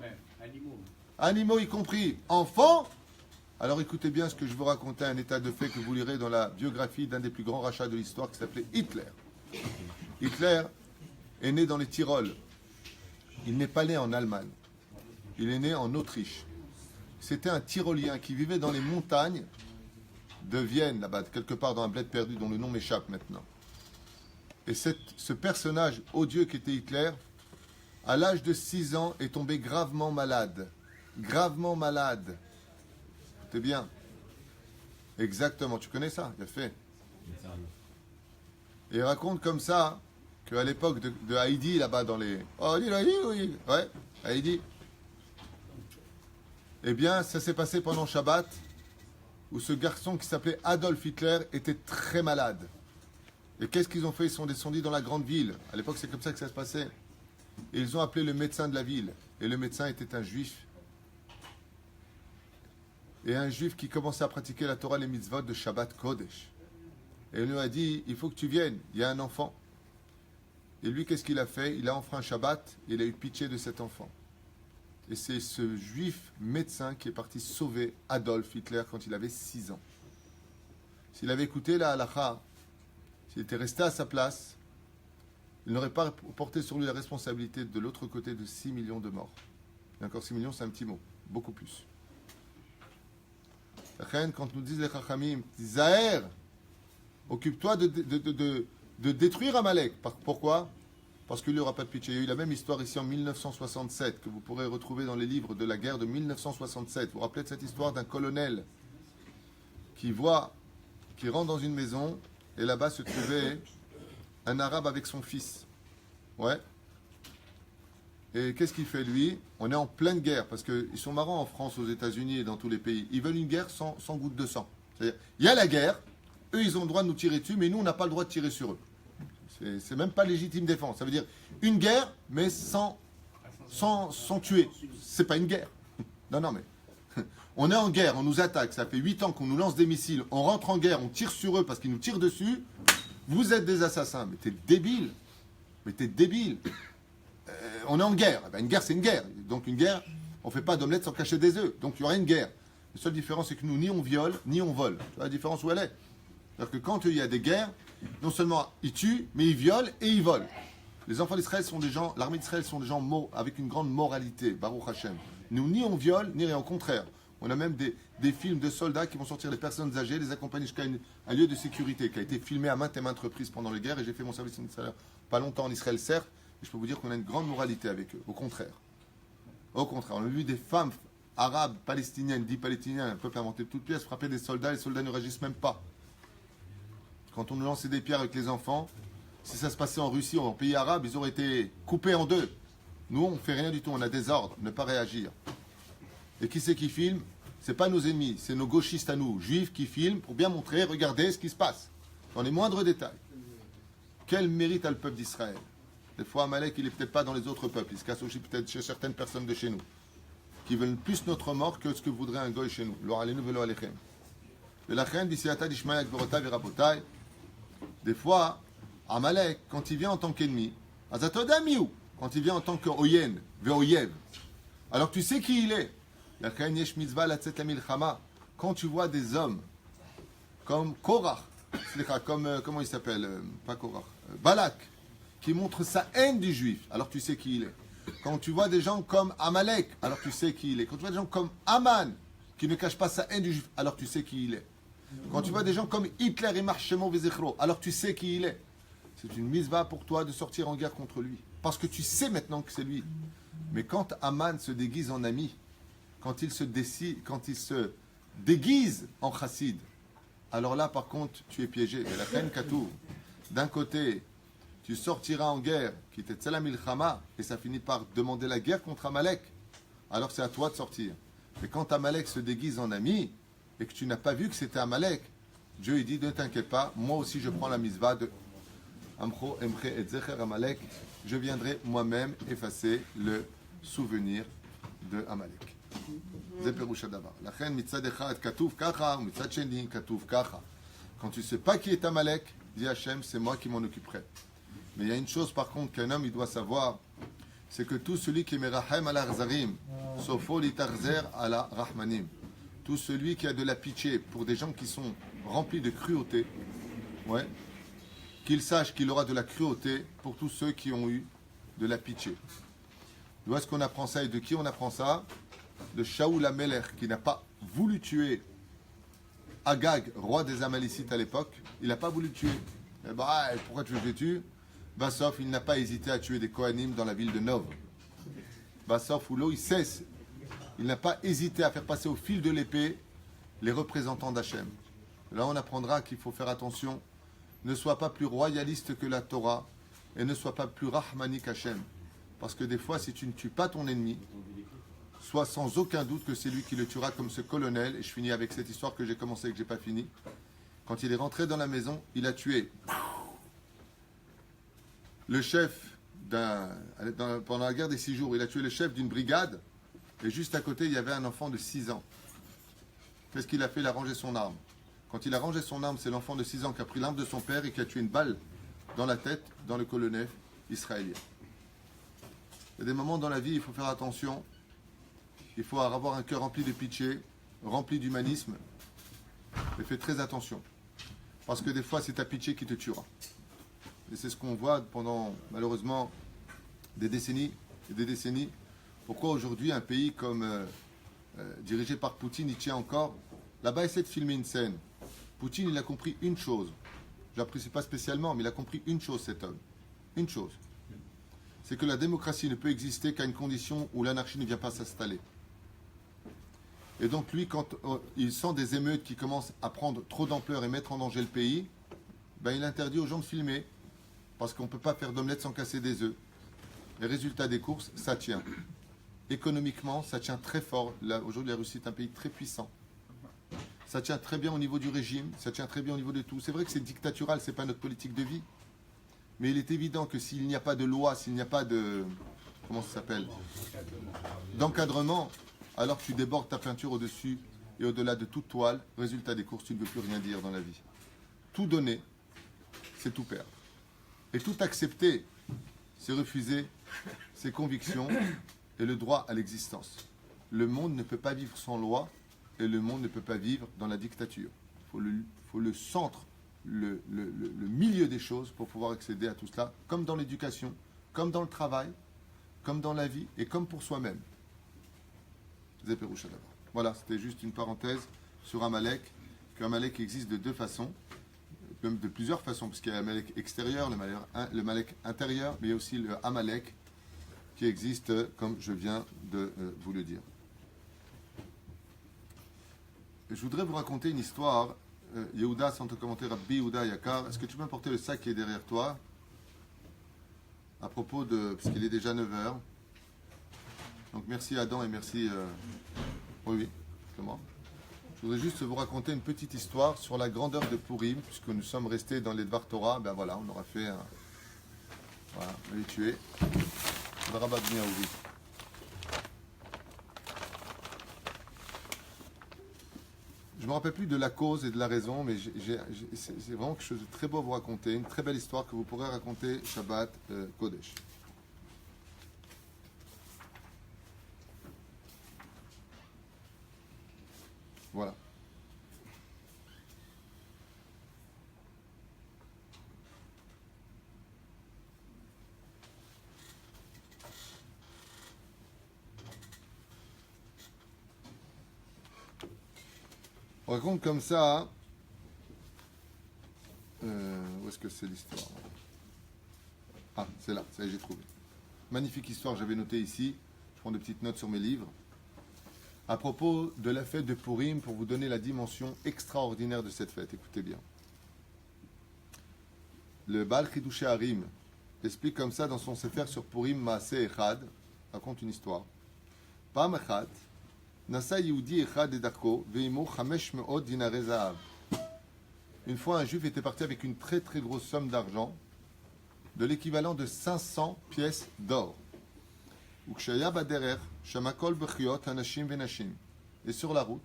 Speaker 2: animaux y compris. Enfants. Alors écoutez bien ce que je veux raconter, un état de fait que vous lirez dans la biographie d'un des plus grands rachats de l'histoire qui s'appelait Hitler. Hitler est né dans les Tyrols. Il n'est pas né en Allemagne. Il est né en Autriche. C'était un Tyrolien qui vivait dans les montagnes de Vienne, là-bas, quelque part dans un bled perdu dont le nom m'échappe maintenant. Et ce personnage odieux qui était Hitler, à l'âge de 6 ans, est tombé gravement malade. Gravement malade. C'est bien. Exactement. Tu connais ça? Il a fait. Et il raconte comme ça qu'à l'époque de Heidi, là-bas dans les... Oh, oui. Ouais, Heidi. Eh bien, ça s'est passé pendant Shabbat, où ce garçon qui s'appelait Adolf Hitler était très malade. Et qu'est-ce qu'ils ont fait? Ils sont descendus dans la grande ville. À l'époque, c'est comme ça que ça se passait. Et ils ont appelé le médecin de la ville. Et le médecin était un juif. Et un juif qui commençait à pratiquer la Torah, les mitzvot de Shabbat Kodesh. Et il lui a dit, il faut que tu viennes, il y a un enfant. Et lui, qu'est-ce qu'il a fait? Il a enfreint Shabbat, il a eu pitié de cet enfant. Et c'est ce juif médecin qui est parti sauver Adolf Hitler quand il avait 6 ans. S'il avait écouté la halakha, s'il était resté à sa place, il n'aurait pas porté sur lui la responsabilité de l'autre côté de 6 millions de morts. Et encore 6 millions, c'est un petit mot, beaucoup plus. Quand nous disent les Chachamim, Zahir, occupe-toi de détruire Amalek. Pourquoi? Parce qu'il n'y aura pas de pitié. Il y a eu la même histoire ici en 1967, que vous pourrez retrouver dans les livres de la guerre de 1967. Vous vous rappelez de cette histoire d'un colonel qui rentre dans une maison, et là-bas se trouvait un arabe avec son fils. Ouais. Et qu'est-ce qu'il fait lui? On est en pleine guerre, parce qu'ils sont marrants en France, aux États-Unis et dans tous les pays. Ils veulent une guerre sans goutte de sang. C'est-à-dire, il y a la guerre, eux ils ont le droit de nous tirer dessus, mais nous on n'a pas le droit de tirer sur eux. C'est même pas légitime défense. Ça veut dire une guerre, mais sans tuer. C'est pas une guerre. Non, mais on est en guerre, on nous attaque. Ça fait 8 ans qu'on nous lance des missiles. On rentre en guerre, on tire sur eux parce qu'ils nous tirent dessus. Vous êtes des assassins. Mais t'es débile. On est en guerre. Une guerre, c'est une guerre. Donc une guerre, on fait pas d'omelette sans cacher des œufs. Donc il y aura une guerre. La seule différence, c'est que nous, ni on viole, ni on vole. Tu vois la différence où elle est? C'est-à-dire que quand il y a des guerres, non seulement ils tuent, mais ils violent et ils volent. Les enfants d'Israël sont des gens, l'armée d'Israël sont des gens avec une grande moralité, Baruch Hashem. Nous, ni on viole, ni rien. Au contraire, on a même des films de soldats qui vont sortir les personnes âgées, les accompagner jusqu'à un lieu de sécurité qui a été filmé à maintes et maintes reprises pendant les guerres. Et j'ai fait mon service en Israël pas longtemps en Israël, certes, et je peux vous dire qu'on a une grande moralité avec eux. Au contraire, on a vu des femmes arabes, palestiniennes, dit palestiniens, un peuple inventé de toutes pièces, frapper des soldats, les soldats ne réagissent même pas. Quand on nous lançait des pierres avec les enfants, si ça se passait en Russie ou en pays arabe, ils auraient été coupés en deux. Nous, on ne fait rien du tout, on a des ordres, ne pas réagir. Et qui c'est qui filme? Ce n'est pas nos ennemis, c'est nos gauchistes à nous, juifs, qui filment pour bien montrer, regardez ce qui se passe, dans les moindres détails. Quel mérite a le peuple d'Israël? Des fois, Amalek, il n'est peut-être pas dans les autres peuples, il se casse aussi peut-être chez certaines personnes de chez nous, qui veulent plus notre mort que ce que voudrait un goy chez nous. Des fois, Amalek, quand il vient en tant qu'ennemi, quand il vient en tant qu'oyen, veoyev, alors tu sais qui il est. Lachen yesh mitzvah latzet lamilchama. Quand tu vois des hommes comme Korach, comment il s'appelle, pas Korach, Balak, qui montre sa haine du juif, alors tu sais qui il est. Quand tu vois des gens comme Amalek, alors tu sais qui il est. Quand tu vois des gens comme Aman, qui ne cache pas sa haine du juif, alors tu sais qui il est. Quand tu vois des gens comme Hitler et Marshemo Vezechro, alors tu sais qui il est. C'est une mitzvah pour toi de sortir en guerre contre lui. Parce que tu sais maintenant que c'est lui. Mais quand Aman se déguise en ami, quand il se déguise en chassid, alors là, par contre, tu es piégé. Et la reine Katou, d'un côté, tu sortiras en guerre, qui était Tzelam Milchama, et ça finit par demander la guerre contre Amalek. Alors c'est à toi de sortir. Mais quand Amalek se déguise en ami, et que tu n'as pas vu que c'était Amalek, Dieu il dit, ne t'inquiète pas, moi aussi je prends la mitzvah de Amcho, Emche et Zecher Amalek. Je viendrai moi-même effacer le souvenir de Amalek. זה פירוש הדבר. לכן מצד אחד כתוב ככה, ומצד שני כתוב ככה. Quand tu ne sais pas qui est Amalek, dis Hachem, c'est moi qui m'en occuperai. Mais il y a une chose par contre qu'un homme il doit savoir, c'est que tout celui qui est merahem ala arzarim, sofo litarzer ala rahmanim, tout celui qui a de la pitié pour des gens qui sont remplis de cruauté, ouais, qu'il sache qu'il aura de la cruauté pour tous ceux qui ont eu de la pitié. D'où est-ce qu'on apprend ça et de qui on apprend ça? De Shaoul Amelech, qui n'a pas voulu tuer Agag, roi des Amalécites à l'époque. Il n'a pas voulu le tuer. Eh ben, pourquoi tu veux que je le tue? Bassof, il n'a pas hésité à tuer des Kohanim dans la ville de Nov. Bassof, ou l'eau, il cesse. Il n'a pas hésité à faire passer au fil de l'épée les représentants d'Hachem. Là, on apprendra qu'il faut faire attention. Ne sois pas plus royaliste que la Torah et ne sois pas plus rahmani qu'Hachem. Parce que des fois, si tu ne tues pas ton ennemi, sois sans aucun doute que c'est lui qui le tuera comme ce colonel. Et je finis avec cette histoire que j'ai commencé et que je n'ai pas fini. Quand il est rentré dans la maison, il a tué le chef pendant la guerre des 6 jours. Il a tué le chef d'une brigade. Et juste à côté, il y avait un enfant de 6 ans. Qu'est-ce qu'il a fait? Il a rangé son arme. Quand il a rangé son arme, c'est l'enfant de 6 ans qui a pris l'arme de son père et qui a tué une balle dans la tête dans le colonel israélien. Il y a des moments dans la vie, il faut faire attention. Il faut avoir un cœur rempli de pitié, rempli d'humanisme. Mais fais très attention. Parce que des fois, c'est ta pitié qui te tuera. Et c'est ce qu'on voit pendant, malheureusement, des décennies et des décennies. Pourquoi aujourd'hui, un pays comme dirigé par Poutine, il tient encore? Là-bas, essaie de filmer une scène. Poutine, il a compris une chose. Je n'apprécie pas spécialement, mais il a compris une chose, cet homme. Une chose. C'est que la démocratie ne peut exister qu'à une condition où l'anarchie ne vient pas s'installer. Et donc lui, quand il sent des émeutes qui commencent à prendre trop d'ampleur et mettre en danger le pays, ben, il interdit aux gens de filmer, parce qu'on ne peut pas faire d'omelette sans casser des œufs. Les résultats des courses, ça tient. Économiquement, ça tient très fort. Aujourd'hui, la Russie est un pays très puissant. Ça tient très bien au niveau du régime, ça tient très bien au niveau de tout. C'est vrai que c'est dictatural, ce n'est pas notre politique de vie. Mais il est évident que s'il n'y a pas de loi, s'il n'y a pas de... Comment ça s'appelle? D'encadrement, alors tu débordes ta peinture au-dessus et au-delà de toute toile. Résultat des courses, tu ne veux plus rien dire dans la vie. Tout donner, c'est tout perdre. Et tout accepter, c'est refuser ses convictions et le droit à l'existence. Le monde ne peut pas vivre sans loi et le monde ne peut pas vivre dans la dictature. Il faut le centre, le milieu des choses pour pouvoir accéder à tout cela, comme dans l'éducation, comme dans le travail, comme dans la vie et comme pour soi-même. Voilà, c'était juste une parenthèse sur Amalek, qu'Amalek existe de deux façons, même de plusieurs façons, puisqu'il y a l'Amalek extérieur, le Malek intérieur, mais il y a aussi le Amalek qui existe, comme je viens de vous le dire. Je voudrais vous raconter une histoire. Yehuda, sans te commenter, Rabbi Yehuda Yakar, est-ce que tu peux m'apporter le sac qui est derrière toi? À propos de... puisqu'il est déjà 9h. Donc merci Adam et merci... oui, c'est moi. Je voudrais juste vous raconter une petite histoire sur la grandeur de Purim, puisque nous sommes restés dans les Dvar Torah. Ben voilà, on aura fait un... Voilà, on les tuer. Je ne me rappelle plus de la cause et de la raison, mais c'est vraiment quelque chose de très beau à vous raconter, une très belle histoire que vous pourrez raconter Shabbat Kodesh. Voilà. On raconte comme ça. Où est-ce que c'est l'histoire? Ah, c'est là, ça y est, j'ai trouvé. Magnifique histoire, j'avais noté ici. Je prends des petites notes sur mes livres. À propos de la fête de Purim, pour vous donner la dimension extraordinaire de cette fête. Écoutez bien. Le Baal Chidushei Harim explique comme ça dans son Sefer sur Purim Maaseh Echad, raconte une histoire. Pam Echad, Nasa Yehudi Echad Edarko, Veimo Chamesh Me'od Dinarei Zahav. Une fois, un juif était parti avec une très très grosse somme d'argent, de l'équivalent de 500 pièces d'or. Et sur la route,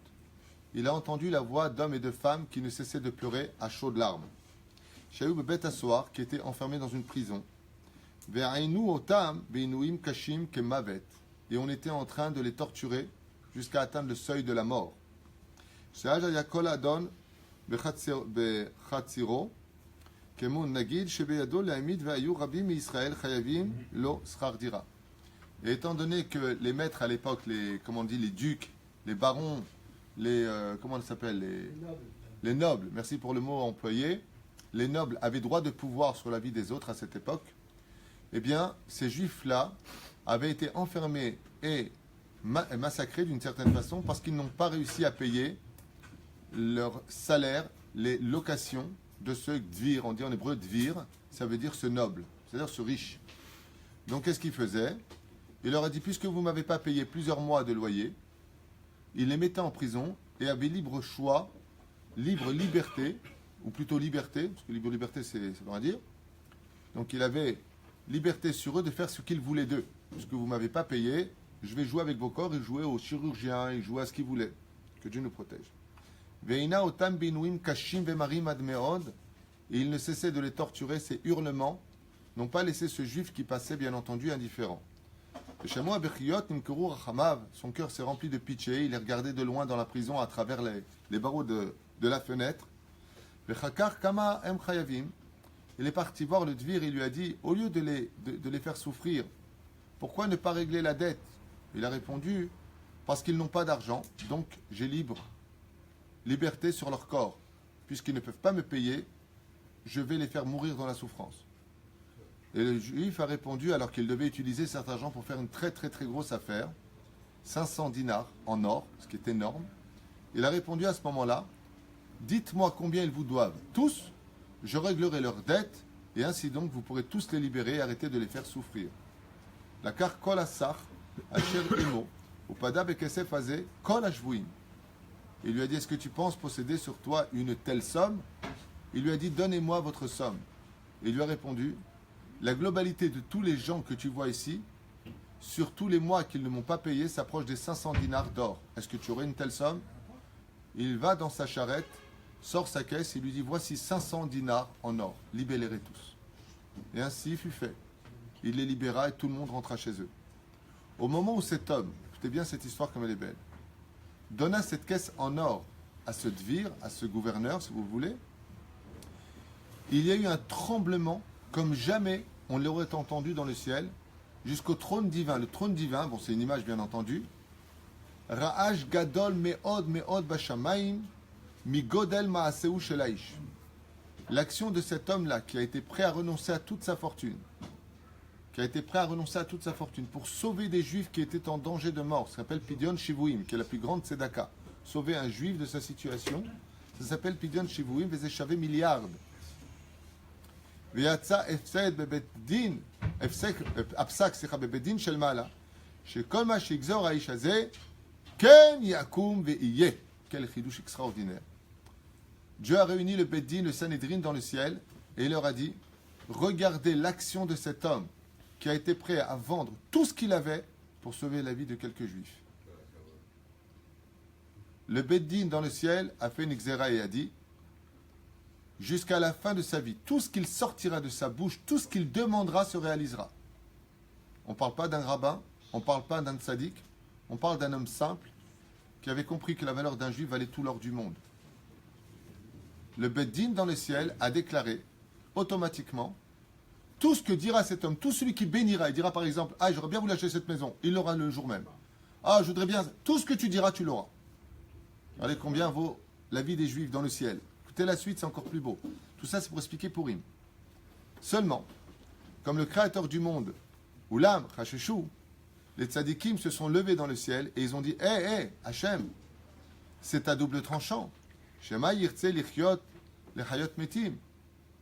Speaker 2: il a entendu la voix d'hommes et de femmes qui ne cessaient de pleurer à chaudes larmes. Shayoub Bet Assoar, qui était enfermé dans une prison. Et on était en train de les torturer jusqu'à atteindre le seuil de la mort. Et étant donné que les maîtres à l'époque, les ducs, les barons, comment ça s'appelle, les nobles, merci pour le mot employé, les nobles avaient droit de pouvoir sur la vie des autres à cette époque, eh bien, ces juifs-là avaient été enfermés et massacrés d'une certaine façon parce qu'ils n'ont pas réussi à payer leur salaire, les locations de ce dvir. On dit en hébreu dvir, ça veut dire ce noble, c'est-à-dire ce riche. Donc, qu'est-ce qu'ils faisaient? Il leur a dit, puisque vous ne m'avez pas payé plusieurs mois de loyer, il les mettait en prison et avait libre choix, libre liberté, ou plutôt liberté, parce que libre liberté, ça veut rien dire. Donc il avait liberté sur eux de faire ce qu'ils voulaient d'eux. Puisque vous ne m'avez pas payé, je vais jouer avec vos corps, et jouer aux chirurgiens, et jouer à ce qu'ils voulaient. Que Dieu nous protège. Veina otam binuim kashim vemarim admeod, et il ne cessait de les torturer, ces hurlements n'ont pas laissé ce juif qui passait, bien entendu, indifférent. Son cœur s'est rempli de pitié, il est regardé de loin dans la prison à travers les barreaux de la fenêtre. Il est parti voir le dvir, il lui a dit, au lieu de les faire souffrir, pourquoi ne pas régler la dette? Il a répondu, parce qu'ils n'ont pas d'argent, donc j'ai liberté sur leur corps. Puisqu'ils ne peuvent pas me payer, je vais les faire mourir dans la souffrance. Et le juif a répondu, alors qu'il devait utiliser cet argent pour faire une très très très grosse affaire, 500 dinars en or, ce qui est énorme. Il a répondu à ce moment-là, dites-moi combien ils vous doivent. Tous, je réglerai leurs dettes, et ainsi donc vous pourrez tous les libérer et arrêter de les faire souffrir. La car kol asach, asher imo, upada bekesef hazeh, kol hashvuim. Il lui a dit, est-ce que tu penses posséder sur toi une telle somme? Il lui a dit, donnez-moi votre somme. Il lui a répondu, la globalité de tous les gens que tu vois ici, sur tous les mois qu'ils ne m'ont pas payé, s'approche des 500 dinars d'or. Est-ce que tu aurais une telle somme? Il va dans sa charrette, sort sa caisse et lui dit, voici 500 dinars en or, libérez-les tous. Et ainsi fut fait. Il les libéra et tout le monde rentra chez eux. Au moment où cet homme, écoutez bien cette histoire comme elle est belle, donna cette caisse en or à ce dvir, à ce gouverneur, si vous voulez, il y a eu un tremblement comme jamais on l'aurait entendu dans le ciel, jusqu'au trône divin. Le trône divin, bon c'est une image bien entendu, Ra'ash gadol me'od bashamayim mi godel ma'aseu shelaish. L'action de cet homme-là qui a été prêt à renoncer à toute sa fortune, pour sauver des juifs qui étaient en danger de mort, ça s'appelle Pidyon Shivuim, qui est la plus grande tzedaka. Sauver un juif de sa situation, ça s'appelle Pidyon Shivuim, vezeh shaveh milliard. ויצא הפסק בבית דין של מעלה, שכל מה שיגזור האיש הזה, כן יקום ויהיה. Quel חידוש extraordinaire. Dieu a réuni le Beddin, le Sanhedrin dans le ciel, et il leur a dit, regardez l'action de cet homme qui a été prêt à vendre tout ce qu'il avait pour sauver la vie de quelques juifs. Le Beddin dans le ciel a fait une xéra et a dit, jusqu'à la fin de sa vie, tout ce qu'il sortira de sa bouche, tout ce qu'il demandera se réalisera. On ne parle pas d'un rabbin, on ne parle pas d'un tzaddik, on parle d'un homme simple qui avait compris que la valeur d'un juif valait tout l'or du monde. Le Beddin dans le ciel a déclaré automatiquement tout ce que dira cet homme, tout celui qui bénira, il dira par exemple, ah j'aurais bien voulu acheter cette maison, il l'aura le jour même. Ah je voudrais bien, tout ce que tu diras, tu l'auras. Regardez combien vaut la vie des juifs dans le ciel. Écoutez la suite, c'est encore plus beau. Tout ça c'est pour expliquer Purim. Seulement, comme le créateur du monde, Oulam, Chacheshou, les tzadikim se sont levés dans le ciel et ils ont dit, hé, Hachem, c'est à double tranchant. Shema yirtze lichiot lechayot metim.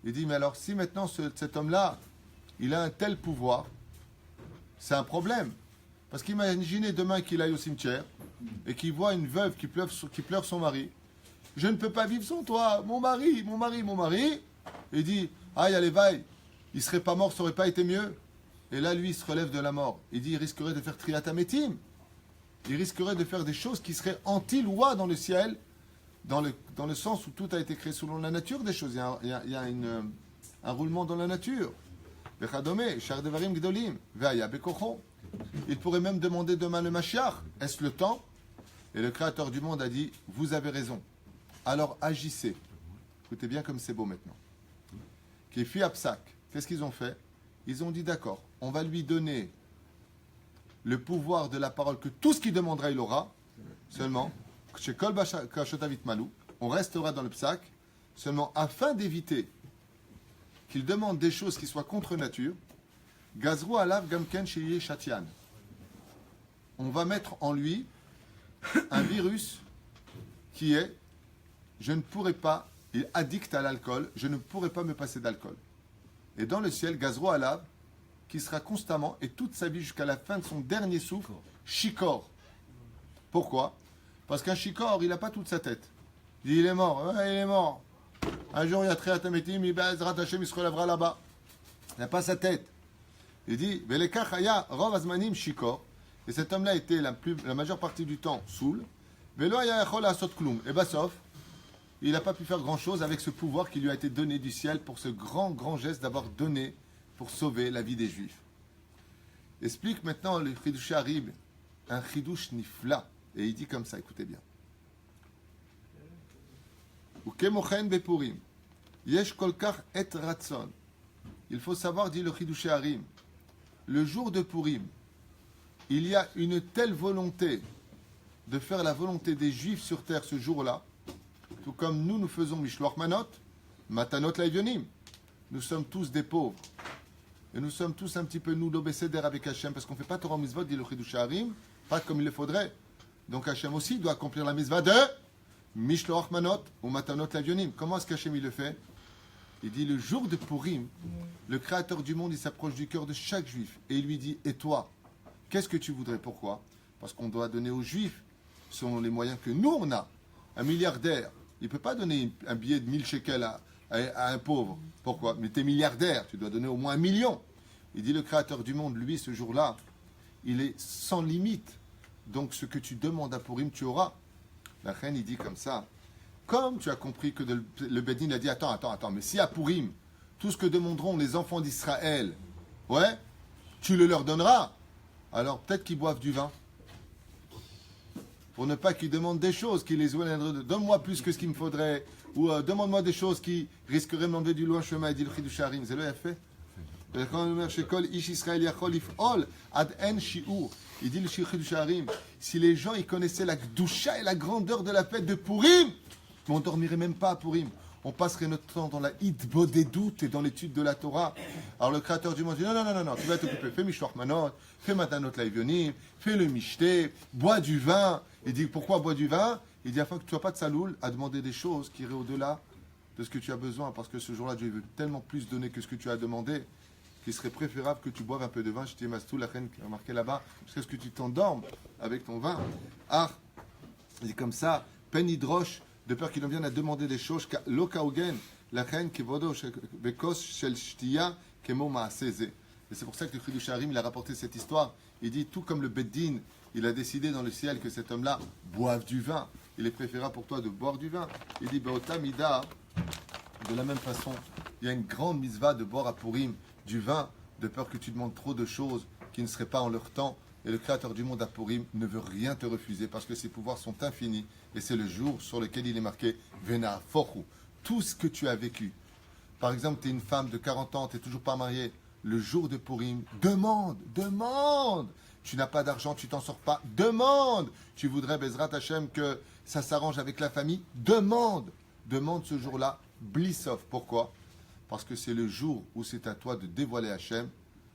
Speaker 2: Il dit, mais alors si maintenant cet homme-là, il a un tel pouvoir, c'est un problème. Parce qu'imaginez demain qu'il aille au cimetière et qu'il voit une veuve qui pleure son mari. Je ne peux pas vivre sans toi, mon mari. Il dit, aïe, allez, vaille, il ne serait pas mort, ça n'aurait pas été mieux. Et là, lui, il se relève de la mort. Il dit, il risquerait de faire triatamétim. Il risquerait de faire des choses qui seraient anti-loi dans le ciel, dans le sens où tout a été créé selon la nature des choses. Il y a un roulement dans la nature. Il pourrait même demander demain le Mashiach. Est-ce le temps? Et le Créateur du monde a dit, vous avez raison. Alors agissez. Écoutez bien comme c'est beau maintenant. Kéfi Apsak, qu'est-ce qu'ils ont fait? Ils ont dit, d'accord, on va lui donner le pouvoir de la parole, que tout ce qu'il demandera, il aura. Seulement, chez Kol Kashotavit Malou, on restera dans le psak, seulement afin d'éviter qu'il demande des choses qui soient contre nature. Gazrou alav gamken sheye shatian. On va mettre en lui un virus qui est, je ne pourrai pas, il est addict à l'alcool, je ne pourrai pas me passer d'alcool. Et dans le ciel, Gazrou alav, qui sera constamment, et toute sa vie jusqu'à la fin de son dernier souffle, shikor. Pourquoi? Parce qu'un shikor, il n'a pas toute sa tête. Il dit, il est mort, il est mort. Un jour, il y a Triatametim, il se relèvera là-bas. Il n'a pas sa tête. Il dit, Velekachaya, Rov Azmanim Shikor. Et cet homme-là était la majeure partie du temps saoul. Velo Ayachol Asot Klum. Et Bassof, il n'a pas pu faire grand-chose avec ce pouvoir qui lui a été donné du ciel pour ce grand geste d'avoir donné pour sauver la vie des Juifs. Explique maintenant le Chidush Harib, un Chidush Nifla. Et il dit comme ça, écoutez bien. Ukemochen bepurim. Yesh kolkach et ratson. Il faut savoir, dit le Chidush Harim, le jour de Purim, il y a une telle volonté de faire la volonté des Juifs sur terre ce jour-là, tout comme nous faisons Mishloach Manot, Matanot Laivyonim. Nous sommes tous des pauvres. Et nous sommes tous un petit peu nous l'obécéder avec Hachem, parce qu'on ne fait pas Torah Mitzvot, dit le Chidush Harim, pas comme il le faudrait. Donc Hachem aussi doit accomplir la mitzvah de Mishloach Manot ou Matanot Lavyonim. Comment est-ce qu'Hachem il le fait? Il dit le jour de Purim, le Créateur du monde, il s'approche du cœur de chaque Juif et il lui dit, et toi, qu'est-ce que tu voudrais? Pourquoi? Parce qu'on doit donner aux Juifs, selon les moyens que nous on a. Un milliardaire, il ne peut pas donner un billet de 1000 shekels à un pauvre. Pourquoi? Mais tu es milliardaire, tu dois donner au moins 1 million. Il dit le Créateur du monde, lui, ce jour-là, il est sans limite. Donc ce que tu demandes à Purim, tu auras. La reine, il dit comme ça. Comme tu as compris que le Bedin a dit, attends, mais si à Purim, tout ce que demanderont les enfants d'Israël, ouais, tu le leur donneras, alors peut-être qu'ils boivent du vin. Pour ne pas qu'ils demandent des choses qui les donne-moi plus que ce qu'il me faudrait, ou demande-moi des choses qui risqueraient de m'enlever du loin chemin, et dit le Chidush Harim. C'est le fait. Il dit le Chidush Harim, si les gens ils connaissaient la Gdusha et la grandeur de la fête de Purim, on ne dormirait même pas à Purim. On passerait notre temps dans la Hitbodedut et dans l'étude de la Torah. Alors le Créateur du monde dit non, tu vas t'occuper. Fais Mishloach Manot, fais Matanot Laivyonim, fais le Mishté, bois du vin. Il dit pourquoi bois du vin? Il dit afin que tu ne sois pas de saloul à demander des choses qui iraient au-delà de ce que tu as besoin. Parce que ce jour-là, Dieu veut tellement plus donner que ce que tu as demandé qu'il serait préférable que tu boives un peu de vin. Je t'ai mastou, la reine qui a marqué là-bas, jusqu'à ce que tu t'endormes avec ton vin. Ah, il dit comme ça, peine hydroche, de peur qu'il en vienne à demander des choses. Lokaogen, la reine qui vodo bekos shel shtia kemo maaseze. Et c'est pour ça que le Chidush Harim, il a rapporté cette histoire. Il dit, tout comme le Beddin, il a décidé dans le ciel que cet homme-là boive du vin. Il est préférable pour toi de boire du vin. Il dit, Beotamida, de la même façon, il y a une grande mitzvah de boire à Purim du vin, de peur que tu demandes trop de choses qui ne seraient pas en leur temps. Et le Créateur du monde à Purim ne veut rien te refuser parce que ses pouvoirs sont infinis. Et c'est le jour sur lequel il est marqué Vena Fochu. Tout ce que tu as vécu. Par exemple, tu es une femme de 40 ans, tu n'es toujours pas mariée. Le jour de Purim, demande. Tu n'as pas d'argent, tu t'en sors pas. Demande. Tu voudrais, Bezrat Hashem, que ça s'arrange avec la famille. Demande ce jour-là. Blissov. Pourquoi? Parce que c'est le jour où c'est à toi de dévoiler Hashem.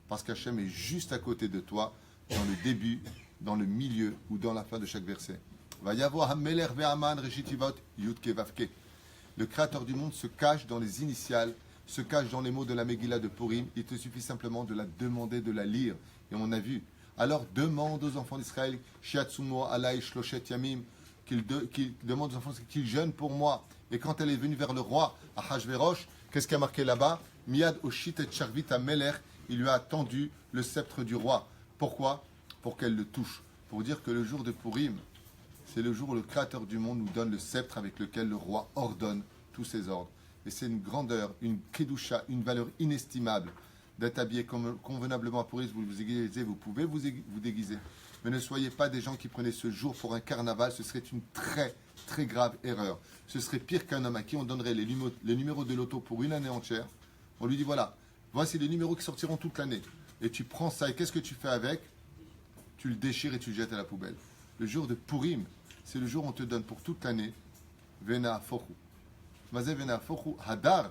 Speaker 2: Parce qu'Hachem est juste à côté de toi, dans le début, dans le milieu ou dans la fin de chaque verset. Le Créateur du monde se cache dans les initiales, se cache dans les mots de la Megillah de Purim. Il te suffit simplement de la demander, de la lire. Et on a vu. Alors demande aux enfants d'Israël, Shiatsumo alai shloshet yamim, qu'ils demandent aux enfants qu'ils jeûnent pour moi. Et quand elle est venue vers le roi, Ahashverosh, qu'est-ce qu'il y a marqué là-bas? Miad oshit et charvit ameler, il lui a tendu le sceptre du roi. Pourquoi? Pour qu'elle le touche. Pour dire que le jour de Purim, c'est le jour où le Créateur du monde nous donne le sceptre avec lequel le roi ordonne tous ses ordres. Et c'est une grandeur, une kedusha, une valeur inestimable d'être habillé convenablement à Purim. Vous vous déguisez, vous pouvez vous déguiser. Mais ne soyez pas des gens qui prenaient ce jour pour un carnaval. Ce serait une très, très grave erreur. Ce serait pire qu'un homme à qui on donnerait les numéros de loto pour une année entière. On lui dit voilà, voici les numéros qui sortiront toute l'année. Et tu prends ça et qu'est-ce que tu fais avec? Tu le déchires et tu le jettes à la poubelle. Le jour de Purim, c'est le jour où on te donne pour toute l'année Vena Fochu. Mazé Vena Fochu Hadar,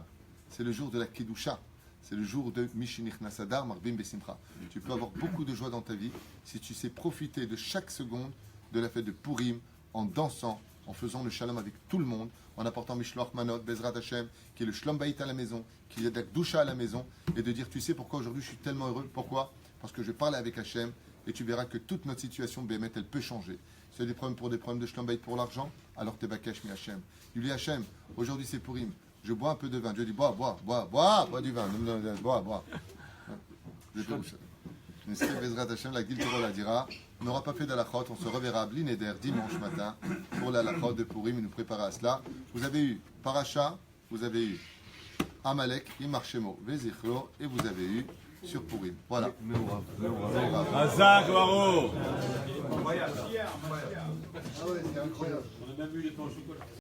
Speaker 2: c'est le jour de la Kedusha. C'est le jour de Mishinichnas Hadar Marbim Besimcha. Tu peux avoir beaucoup de joie dans ta vie si tu sais profiter de chaque seconde de la fête de Purim en dansant, en faisant le shalom avec tout le monde, en apportant Mishloach Manot, Bezrat Hashem, qui est le Shlom Bayit à la maison, qui est la Kedusha à la maison, et de dire tu sais pourquoi aujourd'hui je suis tellement heureux? Pourquoi? Parce que je parle avec Hashem. Et tu verras que toute notre situation, Bémet, elle peut changer. Si tu as des problèmes pour des problèmes de Shlom Bayit pour l'argent, alors t'es Bakesh mi Hachem. Tu dis Hachem, aujourd'hui c'est Purim, je bois un peu de vin. Dieu dit bois du vin, bois. Bezrat Hachem, la Giltoro la dira, on n'aura pas fait d'alachot, on se reverra Blineder dimanche matin pour l'alachot de Purim et nous préparer à cela. Vous avez eu Paracha, vous avez eu Amalek, Imarchemo, Vezichlo, et vous avez eu sur Purim. Voilà.
Speaker 1: Hazak Waro.
Speaker 5: Ah ouais, c'est incroyable.
Speaker 3: On a même eu les pains au chocolat.